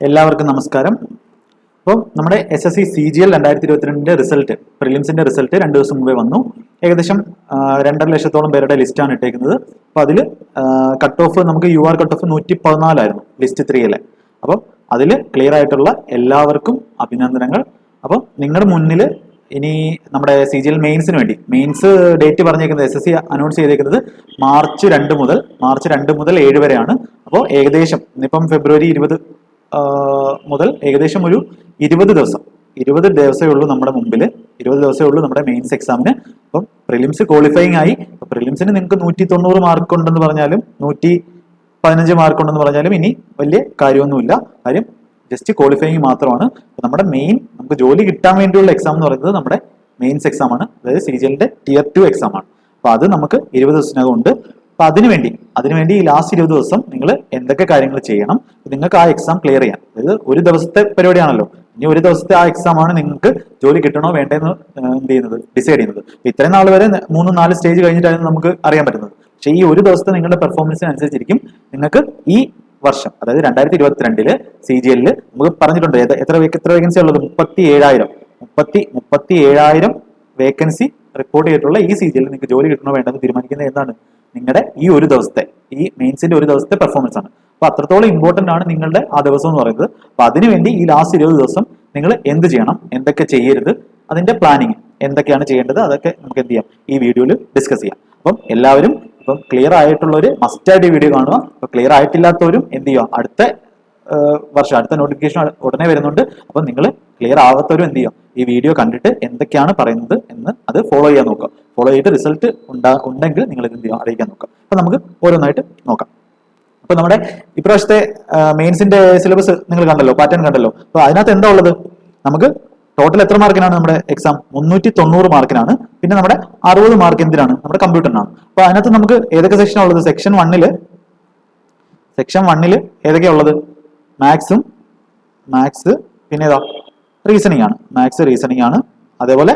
എല്ലാവർക്കും നമസ്കാരം. അപ്പോൾ നമ്മുടെ SSC CGL 2022 റിസൾട്ട്, പ്രിലിംസിന്റെ റിസൾട്ട് 2 ദിവസം മുമ്പേ വന്നു. ഏകദേശം 2.5 ലക്ഷത്തോളം പേരുടെ ലിസ്റ്റാണ് ഇട്ടേക്കുന്നത്. അപ്പോൾ അതിൽ കട്ട് ഓഫ് നമുക്ക് UR കട്ട് ഓഫ് 114 ആയിരുന്നു ലിസ്റ്റ് 3-ലെ. അപ്പം അതിൽ ക്ലിയർ ആയിട്ടുള്ള എല്ലാവർക്കും അഭിനന്ദനങ്ങൾ. അപ്പോൾ നിങ്ങളുടെ മുന്നിൽ ഇനി നമ്മുടെ CGL മെയിൻസിന് വേണ്ടി മെയിൻസ് ഡേറ്റ് പറഞ്ഞേക്കുന്നത് SSC അനൗൺസ് ചെയ്തേക്കുന്നത് മാർച്ച് 2 മുതൽ 7 വരെയാണ്. അപ്പോൾ ഏകദേശം ഇന്നിപ്പം ഫെബ്രുവരി 20 മുതൽ ഏകദേശം ഒരു 20 ദിവസമേ ഉള്ളൂ നമ്മുടെ മുമ്പിൽ. 20 ദിവസമേ ഉള്ളൂ നമ്മുടെ മെയിൻസ് എക്സാമിന്. അപ്പം പ്രിലിംസ് ക്വാളിഫയിങ് ആയി. പ്രിലിംസിന് നിങ്ങൾക്ക് 190 മാർക്ക് ഉണ്ടെന്ന് പറഞ്ഞാലും 115 മാർക്ക് ഉണ്ടെന്ന് പറഞ്ഞാലും ഇനി വലിയ കാര്യമൊന്നുമില്ല. കാര്യം ജസ്റ്റ് ക്വാളിഫയിങ് മാത്രമാണ്. നമ്മുടെ മെയിൻ നമുക്ക് ജോലി കിട്ടാൻ വേണ്ടിയുള്ള എക്സാം എന്ന് പറയുന്നത് നമ്മുടെ മെയിൻസ് എക്സാം ആണ്. അതായത് CGLന്റെ Tier 2 എക്സാം ആണ്. അപ്പൊ അത് നമുക്ക് 20 ദിവസത്തിനകം ഉണ്ട്. അപ്പൊ അതിനുവേണ്ടി ഈ ലാസ്റ്റ് 20 ദിവസം നിങ്ങൾ എന്തൊക്കെ കാര്യങ്ങൾ ചെയ്യണം, നിങ്ങൾക്ക് ആ എക്സാം ക്ലിയർ ചെയ്യാം. അതായത് ഒരു ദിവസത്തെ പരിപാടിയാണല്ലോ. ഇനി ഒരു ദിവസത്തെ ആ എക്സാം ആണ് നിങ്ങൾക്ക് ജോലി കിട്ടണോ വേണ്ടെന്ന് ഡിസൈഡ് ചെയ്യുന്നത്. ഇത്രയും നാൾ വരെ 3-4 സ്റ്റേജ് കഴിഞ്ഞിട്ടായിരുന്നു നമുക്ക് അറിയാൻ പറ്റുന്നത്. പക്ഷേ ഈ ഒരു ദിവസത്തെ നിങ്ങളുടെ പെർഫോമൻസിനനുസരിച്ചിരിക്കും നിങ്ങൾക്ക് ഈ വർഷം, അതായത് 2022 CGL നമുക്ക് പറഞ്ഞിട്ടുണ്ട് എത്ര വേക്കൻസി ഉള്ളത്. 37,000 വേക്കൻസി റിപ്പോർട്ട് ചെയ്തിട്ടുള്ള ഈ CGL നിങ്ങൾക്ക് ജോലി കിട്ടണോ വേണ്ടെന്ന് തീരുമാനിക്കുന്നത് എന്താണ്? നിങ്ങളുടെ ഈ ഒരു ദിവസത്തെ, ഈ മെയിൻസിന്റെ ഒരു ദിവസത്തെ പെർഫോമൻസ് ആണ്. അപ്പൊ അത്രത്തോളം ഇമ്പോർട്ടന്റ് ആണ് നിങ്ങളുടെ ആ ദിവസം എന്ന് പറയുന്നത്. അപ്പൊ അതിനുവേണ്ടി ഈ ലാസ്റ്റ് 20 ദിവസം നിങ്ങൾ എന്ത് ചെയ്യണം, എന്തൊക്കെ ചെയ്യരുത്, അതിന്റെ പ്ലാനിങ് എന്തൊക്കെയാണ് ചെയ്യേണ്ടത്, അതൊക്കെ നമുക്ക് എന്ത് ചെയ്യാം, ഈ വീഡിയോയിൽ ഡിസ്കസ് ചെയ്യാം. അപ്പം എല്ലാവരും ഇപ്പം ക്ലിയർ ആയിട്ടുള്ളവർ മസ്റ്റായിട്ട് ഈ വീഡിയോ കാണുക. അപ്പൊ ക്ലിയർ ആയിട്ടില്ലാത്തവരും എന്ത് ചെയ്യുക, അടുത്ത നോട്ടിഫിക്കേഷൻ ഉടനെ വരുന്നുണ്ട്. അപ്പൊ നിങ്ങൾ ക്ലിയർ ആവാത്തവരും എന്ത് ചെയ്യാം, ഈ വീഡിയോ കണ്ടിട്ട് എന്തൊക്കെയാണ് പറയുന്നത് എന്ന് അത് ഫോളോ ചെയ്യാൻ നോക്കുക. ഫോളോ ചെയ്തിട്ട് റിസൾട്ട് ഉണ്ടെങ്കിൽ നിങ്ങൾ എന്ത് ചെയ്യാം, അറിയിക്കാൻ നോക്കുക. അപ്പൊ നമുക്ക് ഓരോന്നായിട്ട് നോക്കാം. അപ്പൊ നമ്മുടെ ഇപ്രാവശ്യത്തെ മെയിൻസിന്റെ സിലബസ് നിങ്ങൾ കണ്ടല്ലോ, പാറ്റേൺ കണ്ടല്ലോ. അപ്പൊ അതിനകത്ത് എന്താ ഉള്ളത്? നമുക്ക് ടോട്ടൽ എത്ര മാർക്കിനാണ് നമ്മുടെ എക്സാം? 390 മാർക്കിനാണ്. പിന്നെ നമ്മുടെ 60 മാർക്ക് എന്തിനാണ്? നമ്മുടെ കമ്പ്യൂട്ടറിനാണ്. അപ്പൊ അതിനകത്ത് നമുക്ക് ഏതൊക്കെ സെക്ഷനാണ് ഉള്ളത്? സെക്ഷൻ 1-ല് ഏതൊക്കെയാ ഉള്ളത്? മാത്സ്, പിന്നെ ഏതാ? റീസണിങ് ആണ്. റീസണിങ് ആണ്. അതേപോലെ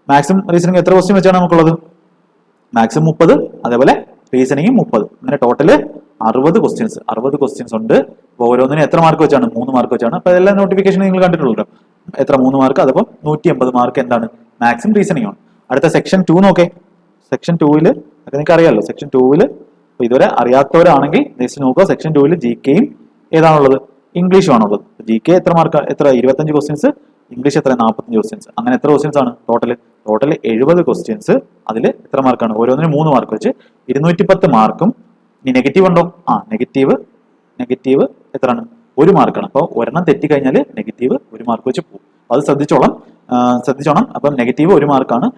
മാത്സും റീസണിങ് എത്ര ക്വസ്റ്റ്യൻ വെച്ചാണ് നമുക്കുള്ളത്? മാത്സും 30, അതേപോലെ റീസണിങ്ങും 30. അങ്ങനെ ടോട്ടല് 60 ക്വസ്റ്റ്യൻസ് ഉണ്ട്. ഓരോന്നിനും എത്ര മാർക്ക് വെച്ചാണ്? 3 മാർക്ക് വെച്ചാണ്. അപ്പൊ എല്ലാ നോട്ടിഫിക്കേഷൻ നിങ്ങൾ കണ്ടിട്ടുള്ളൂ. എത്ര? 3 മാർക്ക്. അതപ്പം 180 മാർക്ക് എന്താണ്? മാത്സും റീസണിങ്ങും ആണ്. അടുത്ത സെക്ഷൻ 2 നോക്കേ. സെക്ഷൻ 2-ല് ഒക്കെ നിങ്ങൾക്ക് അറിയാമല്ലോ. സെക്ഷൻ 2-ല് ഇതുവരെ അറിയാത്തവരാണെങ്കിൽ നെക്സ്റ്റ് നോക്കുക. സെക്ഷൻ 2-ല് GKയും ഏതാണുള്ളത്? ഇംഗ്ലീഷും ആണുള്ളത്. GK എത്ര മാർക്ക്? 25 ക്വസ്റ്റ്യൻസ്. ഇംഗ്ലീഷ് എത്ര? 45 ക്വസ്റ്റ്യൻസ്. അങ്ങനെ എത്ര ക്വസ്റ്റ്യൻസ് ആണ് ടോട്ടൽ 70 ക്വസ്റ്റ്യൻസ്. അതിൽ എത്ര മാർക്കാണ്? ഓരോന്നിനും 3 മാർക്ക് വെച്ച് 210 മാർക്കും. ഇനി നെഗറ്റീവ് ഉണ്ടോ? നെഗറ്റീവ് എത്രയാണ്? 1 മാർക്കാണ്. അപ്പോൾ ഒരെണ്ണം തെറ്റിക്കഴിഞ്ഞാൽ നെഗറ്റീവ് 1 മാർക്ക് വെച്ച് പോകും. അത് ശ്രദ്ധിച്ചോണം. അപ്പം നെഗറ്റീവ് 1 മാർക്കാണ്.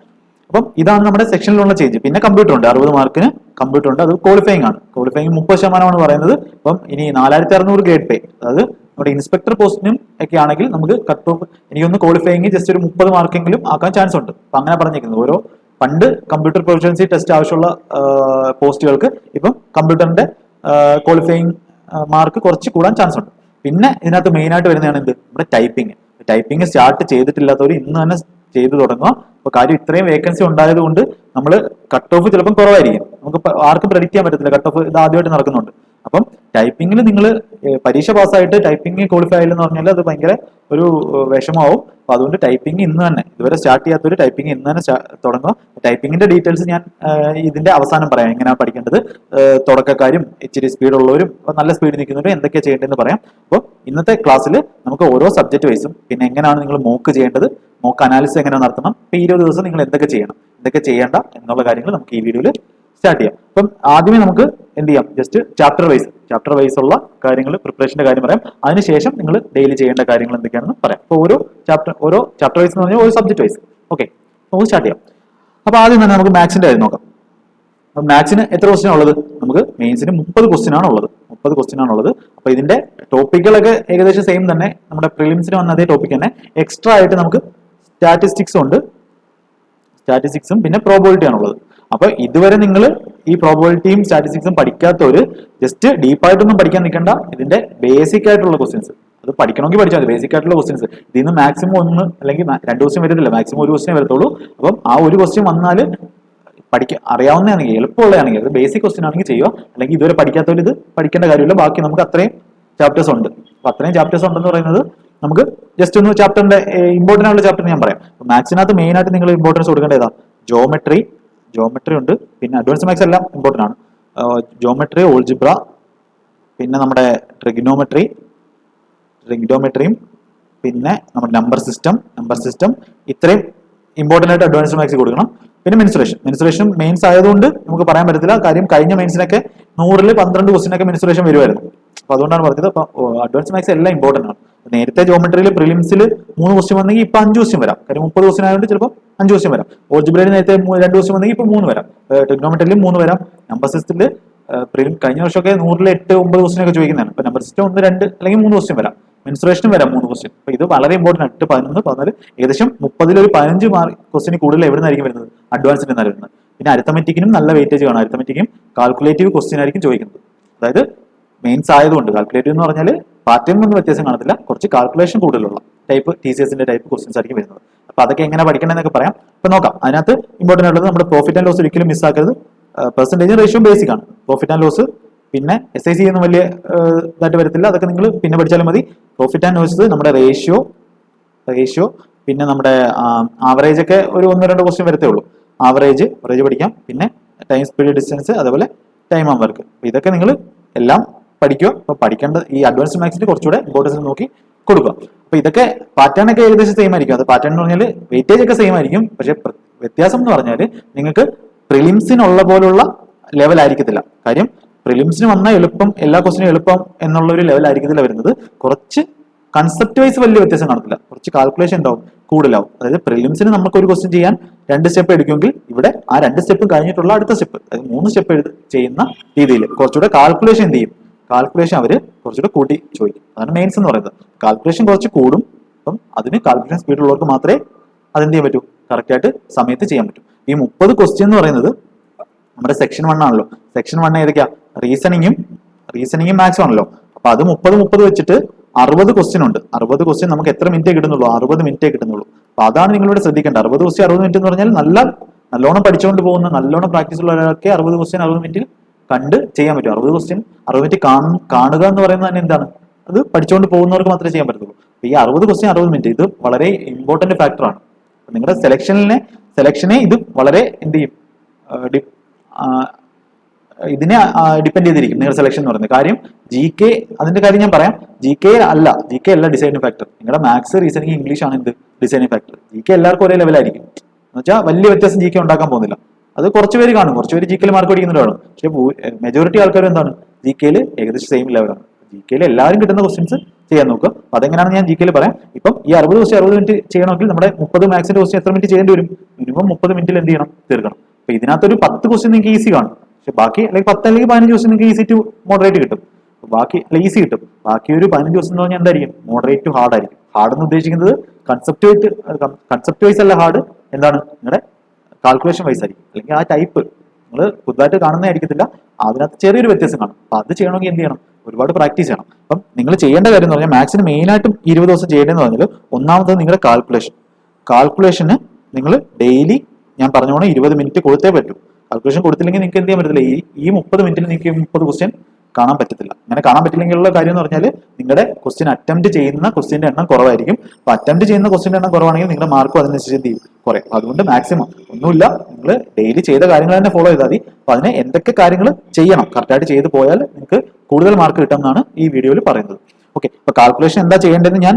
അപ്പം ഇതാണ് നമ്മുടെ സെക്ഷനിലുള്ള ചേഞ്ച്. പിന്നെ കമ്പ്യൂട്ടർ ഉണ്ട്, 60 മാർക്കിന് കമ്പ്യൂട്ടർ ഉണ്ട്. അത് ക്വാളിഫയിങ് ആണ്. ക്വാളിഫയിങ് 30% പറയുന്നത്. അപ്പം ഇനി 4600 ഗ്രേഡ് പേ, അതായത് നമ്മുടെ ഇൻസ്പെക്ടർ പോസ്റ്റിനും ഒക്കെ ആണെങ്കിൽ നമുക്ക് കട്ട് ഓഫ് എനിക്കൊന്ന് ക്വാളിഫയിങ് ജസ്റ്റ് ഒരു 30 മാർക്കെങ്കിലും ആക്കാൻ ചാൻസ് ഉണ്ട്. അപ്പൊ അങ്ങനെ പറഞ്ഞിരിക്കുന്നത്. പണ്ട് കമ്പ്യൂട്ടർ പ്രൊഫഷൻസി ടെസ്റ്റ് ആവശ്യമുള്ള പോസ്റ്റുകൾക്ക് ഇപ്പം കമ്പ്യൂട്ടറിന്റെ ക്വാളിഫയിങ് മാർക്ക് കുറച്ച് കൂടാൻ ചാൻസ് ഉണ്ട്. പിന്നെ ഇതിനകത്ത് മെയിൻ ആയിട്ട് വരുന്നതാണ് എന്ത്? നമ്മുടെ ടൈപ്പിംഗ് സ്റ്റാർട്ട് ചെയ്തിട്ടില്ലാത്തവർ ഇന്ന് തന്നെ ചെയ്തു തുടങ്ങുക. അപ്പൊ കാര്യം ഇത്രയും വേക്കൻസി ഉണ്ടായത് കൊണ്ട് നമ്മൾ കട്ട് ഓഫ് ചിലപ്പം കുറവായിരിക്കും. നമുക്ക് ആർക്കും പ്രെഡിക്റ്റ് ചെയ്യാൻ പറ്റത്തില്ല. കട്ട് ഓഫ് ഇത് ആദ്യമായിട്ട് നടക്കുന്നുണ്ട്. അപ്പം ടൈപ്പിംഗിൽ നിങ്ങൾ പരീക്ഷ പാസ്സായിട്ട് ടൈപ്പിംഗ് ക്വാളിഫൈ ആയില്ലെന്ന് പറഞ്ഞാൽ അത് ഭയങ്കര ഒരു വിഷമാവും. അപ്പൊ അതുകൊണ്ട് ടൈപ്പിംഗ് ഇന്ന് തന്നെ, ഇതുവരെ സ്റ്റാർട്ട് ചെയ്യാത്തൊരു ടൈപ്പിംഗ് ഇന്ന് തന്നെ തുടങ്ങുക. ടൈപ്പിംഗിന്റെ ഡീറ്റെയിൽസ് ഞാൻ ഇതിന്റെ അവസാനം പറയാം, എങ്ങനെയാണ് പഠിക്കേണ്ടത്. തുടക്കക്കാരും ഇച്ചിരി സ്പീഡുള്ളവരും നല്ല സ്പീഡ് നിൽക്കുന്നവരും എന്തൊക്കെയാണ് ചെയ്യേണ്ടതെന്ന് പറയാം. അപ്പോൾ ഇന്നത്തെ ക്ലാസ്സിൽ നമുക്ക് ഓരോ സബ്ജക്ട് വൈസും പിന്നെ എങ്ങനെയാണ് നിങ്ങൾ മോക്ക് ചെയ്യേണ്ടത്, മോക്ക് അനാലിസിസ് എങ്ങനെ നടത്തണം, ഇപ്പൊ 20 ദിവസം നിങ്ങൾ എന്തൊക്കെ ചെയ്യണം, എന്തൊക്കെ ചെയ്യേണ്ട എന്നുള്ള കാര്യങ്ങൾ നമുക്ക് ഈ വീഡിയോയിൽ സ്റ്റാർട്ട് ചെയ്യാം. അപ്പം ആദ്യമേ നമുക്ക് എന്ത് ചെയ്യാം, ജസ്റ്റ് ചാപ്റ്റർ വൈസ് ഉള്ള കാര്യങ്ങൾ, പ്രിപ്പറേഷന്റെ കാര്യം പറയാം. അതിനുശേഷം നിങ്ങൾ ഡെയിലി ചെയ്യേണ്ട കാര്യങ്ങൾ എന്തൊക്കെയാണെന്ന് പറയാം. അപ്പോൾ ഓരോ ചാപ്റ്റർ വൈസ് എന്ന് പറഞ്ഞാൽ ഓരോ സബ്ജക്ട് വൈസ്. ഓക്കെ, നമുക്ക് സ്റ്റാർട്ട് ചെയ്യാം. അപ്പൊ ആദ്യം തന്നെ നമുക്ക് മാത്സിന്റെ കാര്യം നോക്കാം. അപ്പൊ മാത്സിന് എത്ര ക്വസ്റ്റ്യൻ ഉള്ളത്? നമുക്ക് മെയിൻസിന് 30 ക്വസ്റ്റ്യൻ ആണ് ഉള്ളത്. അപ്പൊ ഇതിന്റെ ടോപ്പിക്കുകളൊക്കെ ഏകദേശം സെയിം തന്നെ. നമ്മുടെ പ്രിലിംസിന് വന്ന അതേ ടോപ്പിക് തന്നെ. എക്സ്ട്രാ ആയിട്ട് നമുക്ക് സ്റ്റാറ്റിസ്റ്റിക്സും പിന്നെ പ്രോബബിലിറ്റി ആണുള്ളത്. അപ്പൊ ഇതുവരെ നിങ്ങൾ ഈ പ്രോബബിലിറ്റിയും സ്റ്റാറ്റിസ്റ്റിക്സും പഠിക്കാത്തവര് ജസ്റ്റ് ഡീപ്പായിട്ടൊന്നും പഠിക്കാൻ നിൽക്കേണ്ട. ഇതിന്റെ ബേസിക് ആയിട്ടുള്ള ക്വസ്റ്റ്യൻസ് അത് പഠിക്കണമെങ്കിൽ പഠിച്ചാൽ മതി. ബേസിക് ആയിട്ടുള്ള ക്വസ്റ്റ്യൻസ് ഇതിന് മാക്സിമം 1 അല്ലെങ്കിൽ 2 ക്വസ്റ്റ്യൻ വരത്തില്ല, മാക്സിമം 1 ക്വസ്റ്റ്യൻ വരത്തുള്ളൂ. അപ്പം ആ 1 ക്വസ്റ്റ്യൻ വന്നാൽ അറിയാവുന്നതാണെങ്കിൽ, എളുപ്പമുള്ളതാണെങ്കിൽ, അത് ബേസിക് ക്വസ്റ്റ്യൻ ആണെങ്കിൽ ചെയ്യുക. അല്ലെങ്കിൽ ഇതുവരെ പഠിക്കാത്തവർ ഇത് പഠിക്കേണ്ട കാര്യമില്ല. ബാക്കി നമുക്ക് അത്രയും ചാപ്റ്റേഴ്സ് ഉണ്ട്. അപ്പൊ അത്രയും ചാപ്റ്റേഴ്സ് ഉണ്ടെന്ന് പറയുന്നത് നമുക്ക് ജസ്റ്റ് ഒന്ന് ചാപ്റ്ററിന്റെ ഇമ്പോർട്ടൻ്റ് ആയിട്ടുള്ള ചാപ്റ്റർ ഞാൻ പറയാം. മാത്സിനകത്ത് മെയിൻ ആയിട്ട് നിങ്ങൾ ഇമ്പോർട്ടൻസ് കൊടുക്കേണ്ട ഏതാ? ജോമെട്രി ഉണ്ട്, പിന്നെ അഡ്വാൻസ് മാത്സ് എല്ലാം ഇമ്പോർട്ടൻ്റ് ആണ്. ജോമെട്രി, ഓൾജിബ്ര, പിന്നെ നമ്മുടെ ട്രിഗ്നോമെട്രിയും പിന്നെ നമ്മുടെ നമ്പർ സിസ്റ്റം ഇത്രയും ഇമ്പോർട്ടൻ്റ് ആയിട്ട് അഡ്വാൻസ് മാത്സ് കൊടുക്കണം. പിന്നെ മെൻസുറേഷൻ മെയിൻസ് ആയതുകൊണ്ട് നമുക്ക് പറയാൻ പറ്റത്തില്ല. കാര്യം കഴിഞ്ഞ മെയിൻസിനൊക്കെ 100-ൽ 12 ക്വസ്റ്റിനൊക്കെ മെൻസുറേഷൻ വരുമായിരുന്നു. അപ്പൊ അതുകൊണ്ടാണ് പറഞ്ഞത്. അപ്പൊ അഡ്വാൻസ് മാത്സ് എല്ലാം ഇമ്പോർട്ടൻ്റ് ആണ്. നേരത്തെ ജോമെട്രിയിൽ പ്രിലിംസിൽ 3 ക്വസ്റ്റ്യൻ വന്നെങ്കിൽ ഇപ്പൊ 5 ക്വസ്റ്റ്യൻ വരാം. കാര്യം 30 ക്വസ്റ്റ്യൻ ആയതുകൊണ്ട് ചിലപ്പോൾ 5 ക്വസ്റ്റ്യൻ വരാം. ഓൾജിബ്രയിൽ നേരത്തെ 2 ക്വസ്റ്റ്യൻ വന്നെങ്കിൽ ഇപ്പൊ 3 വരാം. ട്രിഗ്നോമെട്രിയിലും 3 വരാം. നമ്പർ സിസ്റ്റത്തിൽ കഴിഞ്ഞ വർഷമൊക്കെ 100-ൽ 8-9 ക്വസ്റ്റ്യൻ ഒക്കെ ചോദിക്കുന്നതാണ്. ഇപ്പൊ നമ്പർ സിസ്റ്റം 1, 2 അല്ലെങ്കിൽ 3 ക്വസ്റ്റ്യൻ വരാം. മെൻസുറേഷനും വരാം 3 ക്വസ്റ്റ്യൻ. അപ്പൊ ഇത് വളരെ ഇമ്പോർട്ടൻ്റ് ആണ്. 8, 11, 14 ഏകദേശം 30-ൽ ഒരു 15 മാർക്ക് ക്വസ്റ്റ്യൻ കൂടുതൽ എവിടെ നിന്നായിരിക്കും വരുന്നത്? അഡ്വാൻസിൽ നിന്നാണ് വരുന്നത്. പിന്നെ അരിത്തമെറ്റിക്കിനും നല്ല വെയിറ്റേജ് കാണും. അരിത്തമെറ്റിക്കും കാൽക്കുലേറ്റീവ് ക്വസ്റ്റ്യൻ ആയിരിക്കും ചോദിക്കുന്നത്. അതായത് മെയിൻസ് ആയതുകൊണ്ട് കാൽക്കുലേറ്റീവ് എന്ന് പറഞ്ഞാൽ പാറ്റേണിൽ ഒന്നും വ്യത്യാസം കാണത്തില്ല, കുറച്ച് കാൽക്കുലേഷൻ കൂടുതലുള്ള ടൈപ്പ് TCSന്റെ ടൈപ്പ് ക്വസ്റ്റ്യൻസ് ആയിരിക്കും വരുന്നത്. അപ്പൊ അതൊക്കെ എങ്ങനെ പഠിക്കണമെന്നൊക്കെ പറയാം. അപ്പൊ നോക്കാം. അതിനകത്ത് ഇമ്പോർട്ടൻ്റ് ആയിട്ടുള്ളത് നമ്മുടെ പ്രോഫിറ്റ് ആൻഡ് ലോസ് ഒരിക്കലും മിസ്സാക്കരുത്. പെർസെന്റേജ് റേഷ്യോ ബേസിക് ആണ്. പ്രോഫിറ്റ് ആൻഡ് ലോസ് പിന്നെ SIC ഒന്നും വലിയ ഇതായിട്ട് വരത്തില്ല. അതൊക്കെ നിങ്ങൾ പിന്നെ പഠിച്ചാലും മതി. പ്രോഫിറ്റ് ആൻഡ് ലോസ് നമ്മുടെ റേഷ്യോ പിന്നെ നമ്മുടെ ആവറേജ് ഒക്കെ ഒരു 1-2 ക്വസ്റ്റ്യൻ വരത്തേ ഉള്ളൂ. ആവറേജ് പഠിക്കാം. പിന്നെ ടൈം, സ്പീഡ്, ഡിസ്റ്റൻസ്, അതേപോലെ ടൈം ആൻഡ് വർക്ക്. ഇതൊക്കെ നിങ്ങൾ എല്ലാം പഠിക്കുക. അപ്പൊ പഠിക്കേണ്ട ഈ അഡ്വാൻസ് മാത്സിന് കുറച്ചുകൂടെ ഇമ്പോർട്ടൻസ് നോക്കി കൊടുക്കുക. അപ്പൊ ഇതൊക്കെ പാറ്റേൺ ഒക്കെ ഏകദേശം സെയിം ആയിരിക്കും. അത് പാറ്റേൺ എന്ന് പറഞ്ഞാൽ വെയിറ്റേജ് ഒക്കെ സെയിം ആയിരിക്കും. പക്ഷെ വ്യത്യാസം എന്ന് പറഞ്ഞാൽ നിങ്ങൾക്ക് പ്രിലിംസിനുള്ള പോലുള്ള ലെവൽ ആയിരിക്കത്തില്ല. കാര്യം പ്രിലിംസിന് വന്ന എളുപ്പം, എല്ലാ ക്വസ്റ്റിനും എളുപ്പം എന്നുള്ള ഒരു ലെവൽ ആയിരിക്കത്തില്ല വരുന്നത്. കുറച്ച് കൺസെപ്റ്റ് വൈസ് വലിയ വ്യത്യാസം കാണത്തില്ല, കുറച്ച് കാൽക്കുലേഷൻ ഉണ്ടാവും, കൂടുതലാവും. അതായത് പ്രിലിംസിന് നമുക്ക് ഒരു ക്വസ്റ്റ്യൻ ചെയ്യാൻ 2 സ്റ്റെപ്പ് എടുക്കുമെങ്കിൽ ഇവിടെ ആ 2 സ്റ്റെപ്പ് കഴിഞ്ഞിട്ടുള്ള അടുത്ത സ്റ്റെപ്പ്, അതായത് 3 സ്റ്റെപ്പ് ചെയ്യുന്ന രീതിയിൽ കുറച്ചുകൂടെ കാൽക്കുലേഷൻ എന്ത് ചെയ്യും? കാൽക്കുലേഷൻ അവർ കുറച്ചുകൂടെ കൂട്ടി ചോദിക്കും. അതാണ് മെയിൻസ് എന്ന് പറയുന്നത്. കാൽക്കുലേഷൻ കുറച്ച് കൂടും. അപ്പം അതിന് കാൽക്കുലേഷൻ സ്പീഡ് ഉള്ളവർക്ക് മാത്രമേ അതെന്ത് ചെയ്യാൻ പറ്റൂ? കറക്റ്റ് ആയിട്ട് സമയത്ത് ചെയ്യാൻ പറ്റും. ഈ 30 ക്വസ്റ്റ്യൻ എന്ന് പറയുന്നത് നമ്മുടെ സെക്ഷൻ 1 ആണല്ലോ. സെക്ഷൻ 1 ഏതൊക്കെയാ? റീസണിങ്ങും മാത്സും ആണല്ലോ. അപ്പൊ അത് 30 വെച്ചിട്ട് 60 ക്വസ്റ്റ്യൻ ഉണ്ട്. 60 ക്വസ്റ്റ്യൻ നമുക്ക് എത്ര മിനിറ്റേ കിട്ടുന്നുള്ളൂ? 60 മിനിറ്റേ കിട്ടുന്നുള്ളൂ. അപ്പൊ അതാണ് നിങ്ങളിവിടെ ശ്രദ്ധിക്കേണ്ടത്. 60 ക്വസ്റ്റ്യൻ 60 മിനിറ്റ് എന്ന് പറഞ്ഞാൽ നല്ലോണം പഠിച്ചുകൊണ്ട് പോകുന്ന, നല്ലോണം പ്രാക്ടീസ് ഉള്ള ഒരാൾക്ക് 60 ക്വസ്റ്റ്യൻ 60 മിനിറ്റിൽ കണ്ട് ചെയ്യാൻ പറ്റും. 60 ക്വസ്റ്റ്യൻ 60 മിനിറ്റ് കാണുക എന്ന് പറയുന്നത് തന്നെ എന്താണ്? അത് പഠിച്ചുകൊണ്ട് പോകുന്നവർക്ക് മാത്രമേ ചെയ്യാൻ പറ്റത്തുള്ളൂ. അപ്പൊ ഈ 60 ക്വസ്റ്റ്യൻ 60 മിനിറ്റ് ഇത് വളരെ ഇമ്പോർട്ടന്റ് ഫാക്ടറാണ്. നിങ്ങളുടെ സെലക്ഷനെ ഇത് വളരെ എന്ത് ചെയ്യും? ഇതിനെ ഡിപ്പെൻഡ് ചെയ്തിരിക്കും നിങ്ങളുടെ സെലക്ഷൻ എന്ന് പറയുന്നത്. കാര്യം GK അതിന്റെ കാര്യം ഞാൻ പറയാം. GK അല്ല ഡിസൈഡിംഗ് ഫാക്ടർ. നിങ്ങളുടെ മാത്സ്, റീസണിങ്, ഇംഗ്ലീഷ് ആണ് എന്ത് ഡിസൈഡിംഗ് ഫാക്ടർ. GK എല്ലാവർക്കും ഒരേ ലെവലായിരിക്കും. എന്ന് വെച്ചാൽ വലിയ വ്യത്യാസം GK ഉണ്ടാക്കാൻ പോകുന്നില്ല. അത് കുറച്ച് പേര് കാണും, കുറച്ച് പേര് GK മാർക്ക് പഠിക്കുന്നവരാണ്. പക്ഷെ മെജോറിറ്റി ആൾക്കാർ എന്താണ്? GK ഏകദേശം സെയിം ലെവലാണ്. GK എല്ലാവരും കിട്ടുന്ന ക്വസ്റ്റ്യൻസ് ചെയ്യാൻ നോക്കുക. അപ്പൊ അതെങ്ങനെയാണെന്ന് ഞാൻ GK പറയാം. ഇപ്പം ഈ 60 ക്വസ്റ്റ്യൻ 60 മിനിറ്റ് ചെയ്യണമെങ്കിൽ നമ്മുടെ 30 മാത്സിന്റെ ക്വസ്റ്റ്യൻ എത്ര മിനിറ്റ് ചെയ്യേണ്ടി വരും? മിനിമം 30 മിനിറ്റിൽ എന്ത് ചെയ്യണം? തീർക്കണം. അപ്പൊ ഇതിനകത്തൊരു 10 ക്വസ്റ്റ്യൻ നിങ്ങൾക്ക് ഈസി കാണും. പക്ഷെ ബാക്കി അല്ലെങ്കിൽ 10 അല്ലെങ്കിൽ 15 ക്വസ്റ്റ്യൻ നിങ്ങൾക്ക് ഈസി ടു മോഡറേറ്റ് കിട്ടും. ബാക്കി ഈസി കിട്ടും. ബാക്കി ഒരു 15 ക്വസ്റ്റ്യൻ എന്ന് പറഞ്ഞാൽ എന്തായിരിക്കും? മോഡറേറ്റ് ടു ഹാർഡ് ആയിരിക്കും. ഹാർഡ് എന്ന് ഉദ്ദേശിക്കുന്നത് കൺസെപ്റ്റ് വൈസ് അല്ല ഹാർഡ്. എന്താണ്? നിങ്ങളുടെ കാൽക്കുലേഷൻ വൈസ് ആയിരിക്കും. അല്ലെങ്കിൽ ആ ടൈപ്പ് നിങ്ങൾ പുതുതായിട്ട് കാണുന്നതായിരിക്കത്തില്ല. അതിനകത്ത് ചെറിയൊരു വ്യത്യാസം കാണും. അപ്പൊ അത് ചെയ്യണമെങ്കിൽ എന്ത് ചെയ്യണം? ഒരുപാട് പ്രാക്ടീസ് ചെയ്യണം. അപ്പം നിങ്ങൾ ചെയ്യേണ്ട കാര്യം എന്ന് പറഞ്ഞാൽ മാത്സിന് മെയിനായിട്ടും 20 ദിവസം ചെയ്യേണ്ടതെന്ന് പറഞ്ഞാൽ ഒന്നാമത്തത് നിങ്ങളുടെ കാൽക്കുലേഷന് നിങ്ങൾ ഡെയിലി ഞാൻ പറഞ്ഞോണം 20 മിനിറ്റ് കൊടുത്തേ പറ്റൂ. കാൽക്കുലേഷൻ കൊടുത്തില്ലെങ്കിൽ നിങ്ങൾക്ക് എന്ത് ചെയ്യാൻ പറ്റത്തില്ല. ഈ 30 മിനിറ്റിൽ നിങ്ങൾക്ക് 30 ക്വസ്റ്റ്യൻ കാണാൻ പറ്റത്തില്ല. അങ്ങനെ കാണാൻ പറ്റില്ലെങ്കിലുള്ള കാര്യം എന്ന് പറഞ്ഞാൽ നിങ്ങളുടെ ക്വസ്റ്റ്യൻ അറ്റംപ്റ്റ് ചെയ്യുന്ന ക്വസ്റ്റ്യന്റെ എണ്ണം കുറവായിരിക്കും. അപ്പൊ അറ്റംപ്റ്റ് ചെയ്യുന്ന ക്വസ്റ്റ്യന്റെ എണ്ണം കുറവാണെങ്കിൽ നിങ്ങളുടെ മാർക്കും അതിനനുസരിച്ച് എന്ത് ചെയ്യും? കുറയും. അതുകൊണ്ട് മാക്സിമം ഒന്നുമില്ല, നിങ്ങൾ ഡെയിലി ചെയ്ത കാര്യങ്ങൾ തന്നെ ഫോളോ ചെയ്താൽ മതി. അപ്പൊ അതിന് എന്തൊക്കെ കാര്യങ്ങൾ ചെയ്യണം കറക്റ്റായിട്ട് ചെയ്ത് പോയാൽ നിങ്ങൾക്ക് കൂടുതൽ മാർക്ക് കിട്ടുമെന്നാണ് ഈ വീഡിയോയിൽ പറയുന്നത്. ഓക്കെ, അപ്പൊ കാൽക്കുലേഷൻ എന്താ ചെയ്യേണ്ടതെന്ന് ഞാൻ